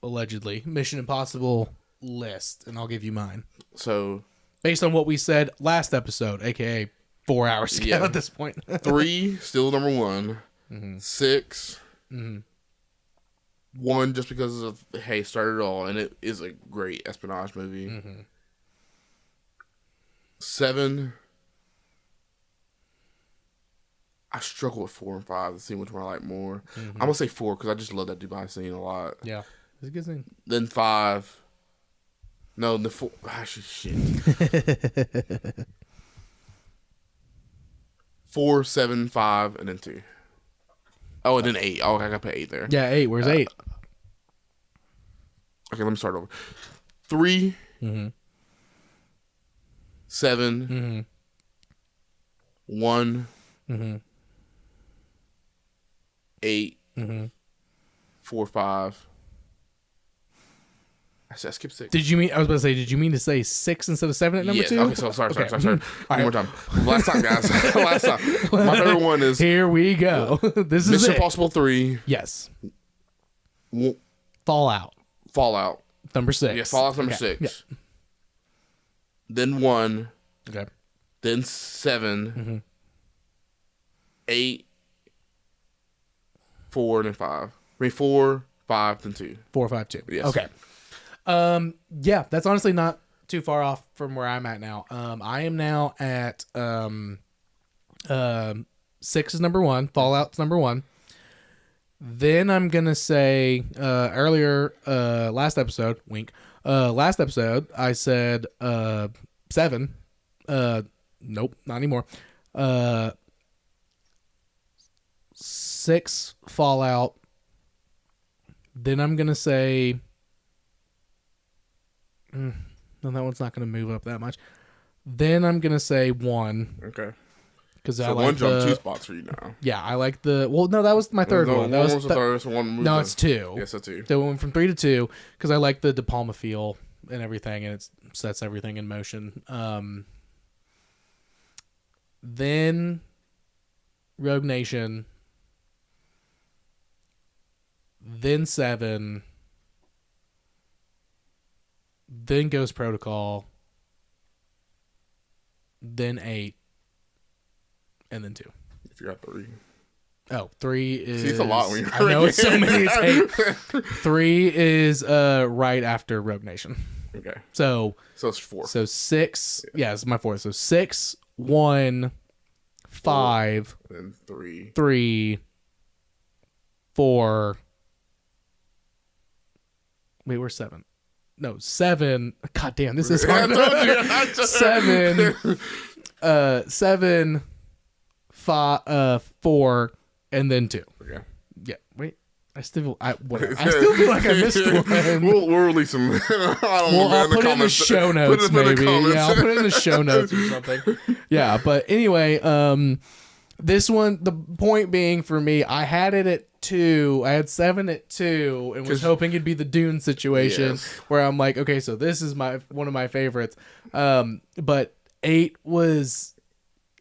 allegedly Mission Impossible list, and I'll give you mine. So based on what we said last episode, aka 4 hours ago at this point. 3, still number 1. 6. 1, just because of, hey, started it all, and it is a great espionage movie. 7, I struggle with 4 and 5 to see which one I like more. I'm going to say 4 because I just love that Dubai scene a lot. Yeah, it's a good scene. Then 5. No, the 4. Actually, shit. 4, 7, 5, and then 2. Oh, and then 8. Oh, I gotta put 8 there. Yeah, 8. Where's 8? Okay, let me start over. 3, 7, 1, 8, 4, 5. I skipped 6. Did you mean? I was about to say. Did you mean to say 6 instead of 7 at number 2? Okay, so sorry. One more time. Last time, guys. Last time. My third one is. Here we go. This is Mission Impossible 3. Yes. Fallout. Number 6. Yes, Fallout number 6. Yeah. Then 1. Okay. Then 7. 8. 4, and then 5. I mean 4, 5, then 2. 4, 5, 2. Yes. Okay. Yeah, that's honestly not too far off from where I'm at now. I am now at 6 is number 1. Fallout's number 1. Then I'm gonna say last episode, last episode I said 7. Nope, not anymore. 6 Fallout. Then I'm gonna say. No, that one's not going to move up that much. Then I'm going to say 1. Okay. Because so I like 1 jumped 2 spots for you now. Yeah, I like the... Well, no, that was my third one. That was the third, so 1 moved. No, it's 2. Yes, it's 2. So it went from 3 to 2 because I like the De Palma feel and everything, and it sets everything in motion. Then Rogue Nation, then 7, then Ghost Protocol, then 8, and then 2. If you're at 3. Oh, 3 is... See, it's a lot when you're... I know, it's so many. It's 8. 3 is right after Rogue Nation. Okay. So it's 4. So 6... Yeah, it's my 4th. So 6, 1, 5... Then 3. 3, 4... Wait, we're 7. No, 7... God damn, this is hard. 7... 4, and then 2. Okay. Yeah. Wait. I still feel like I missed one. We'll release them. I'll put it in the show notes, maybe. Yeah, I'll put it in the show notes or something. Yeah, but anyway, this one, the point being for me, I had it at 2. I had 7 at 2, and was hoping it'd be the Dune situation where I'm like, okay, so this is one of my favorites. But 8 was...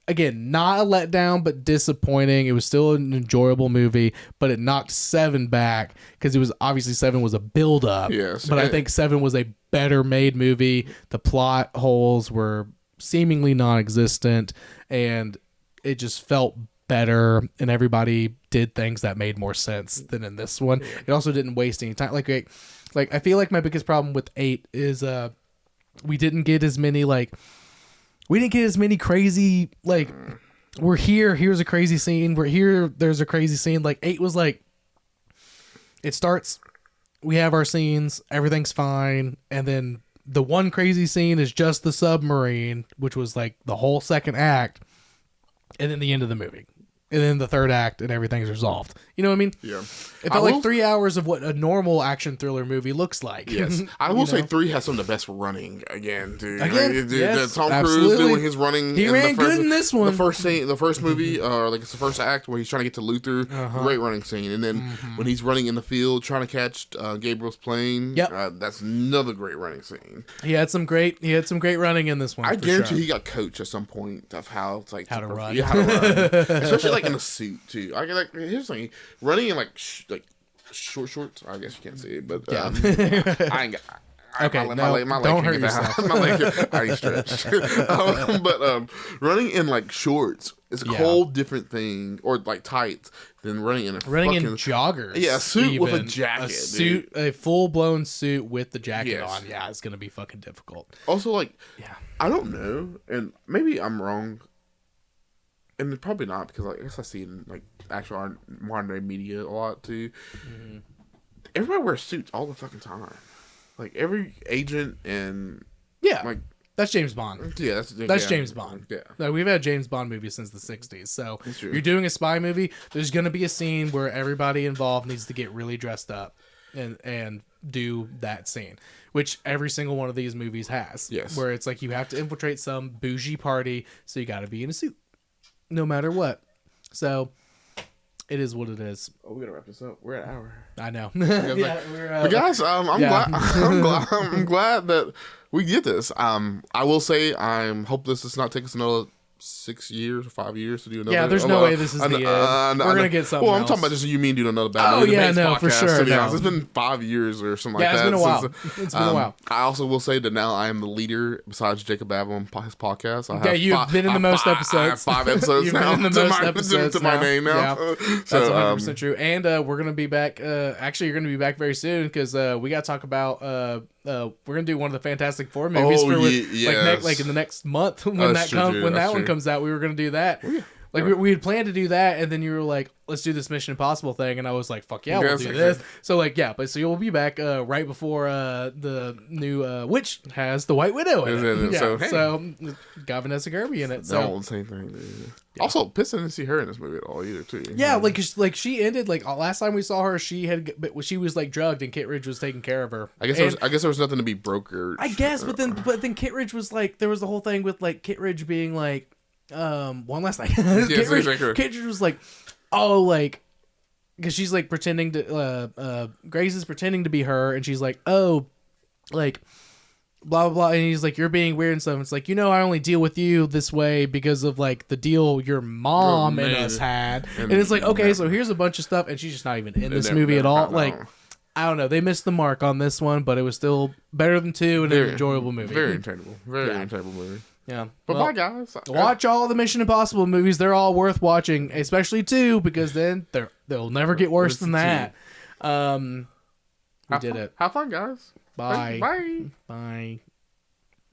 Again, not a letdown, but disappointing. It was still an enjoyable movie, but it knocked 7 back because it was obviously 7 was a build-up. Yes, but I think 7 was a better made movie. The plot holes were seemingly non-existent, and it just felt better, and everybody did things that made more sense than in this one. It also didn't waste any time. Like I feel like my biggest problem with 8 is we didn't get as many crazy, like, we're here, here's a crazy scene, we're here, there's a crazy scene. Like, 8 was like, it starts, we have our scenes, everything's fine, and then the one crazy scene is just the submarine, which was like the whole second act, and then the end of the movie. And then the third act, and everything's resolved. You know what I mean? Yeah. It felt like 3 hours of what a normal action thriller movie looks like. Yes. I will say 3 has some of the best running again, dude. Yes, Tom absolutely. Cruise doing his running. He ran good in this one. The first scene, the first movie, like it's the first act where he's trying to get to Luther. Great running scene. And then when he's running in the field trying to catch Gabriel's plane, that's another great running scene. He had some great running in this one. I guarantee he got coached at some point of how to run. Yeah, how to run. Especially like in a suit too. Here's the thing, running in like short shorts. I guess you can't see it, but I ain't got. Okay, my leg don't hurt yourself. My leg, I ain't stretched. But running in like shorts is a whole different thing, or like tights, than running in in joggers. Yeah, a suit with a jacket. A full blown suit with the jacket on. Yeah, it's gonna be fucking difficult. Also, like, I don't know, and maybe I'm wrong. And probably not, because I guess I see it in like actual modern day media a lot too. Mm-hmm. Everybody wears suits all the fucking time. Like every agent and like that's James Bond. Yeah, that's James Bond. Yeah, like, we've had James Bond movies since the 60s. So you're doing a spy movie. There's gonna be a scene where everybody involved needs to get really dressed up and do that scene, which every single one of these movies has. Yes, where it's like you have to infiltrate some bougie party, so you got to be in a suit. No matter what. So it is what it is. Oh, we gotta wrap this up. We're at an hour. I know. But guys, I'm glad that we did this. I will say hope this does not take us another 6 years or 5 years to do another. Yeah, there's no way this is the end. We're gonna get something. Well, I'm else. talking about just you mean doing another bad no, for sure. To be honest, it's been 5 years or something like that. Yeah, it's been a while. It's been a while. I also will say that now I am the leader besides Jacob Babel on his podcast. You've been in the most episodes. I have 5 episodes You've now. Been in the most episodes to my name now. Yeah. That's 100% true. And we're gonna be back. Actually, you're gonna be back very soon because we got to talk about. We're gonna do one of the Fantastic Four movies like in the next month when that one comes out. We were gonna do that. Like we had planned to do that, and then you were like, "Let's do this Mission Impossible thing," and I was like, "Fuck yeah, we'll do this." So so you'll be back right before the new which has the White Widow in it. So got Vanessa Kirby in it. So all the same thing. Dude. Yeah. Also, pissed I didn't see her in this movie at all either, too. Yeah, like she ended like last time we saw her, she was like drugged, and Kittredge was taking care of her. I guess there was nothing to be brokered. I guess, but then Kittredge was like, there was the whole thing with like Kittredge being like. One last thing. Kittredge was like, oh, like, because she's like pretending to, Grace is pretending to be her, and she's like, oh, like, blah blah blah, and he's like, you're being weird and stuff. It's like, I only deal with you this way because of like the deal your mom and us had, and it's like, okay, so here's a bunch of stuff, and she's just not even in this movie at all. Like, I don't know, they missed the mark on this one, but it was still better than 2 and an enjoyable movie. Very enjoyable, enjoyable movie. Yeah, but bye guys. Watch all the Mission Impossible movies; they're all worth watching, especially 2, because then they'll never get worse than that. We did it. Have fun, guys. Bye. Bye. Bye.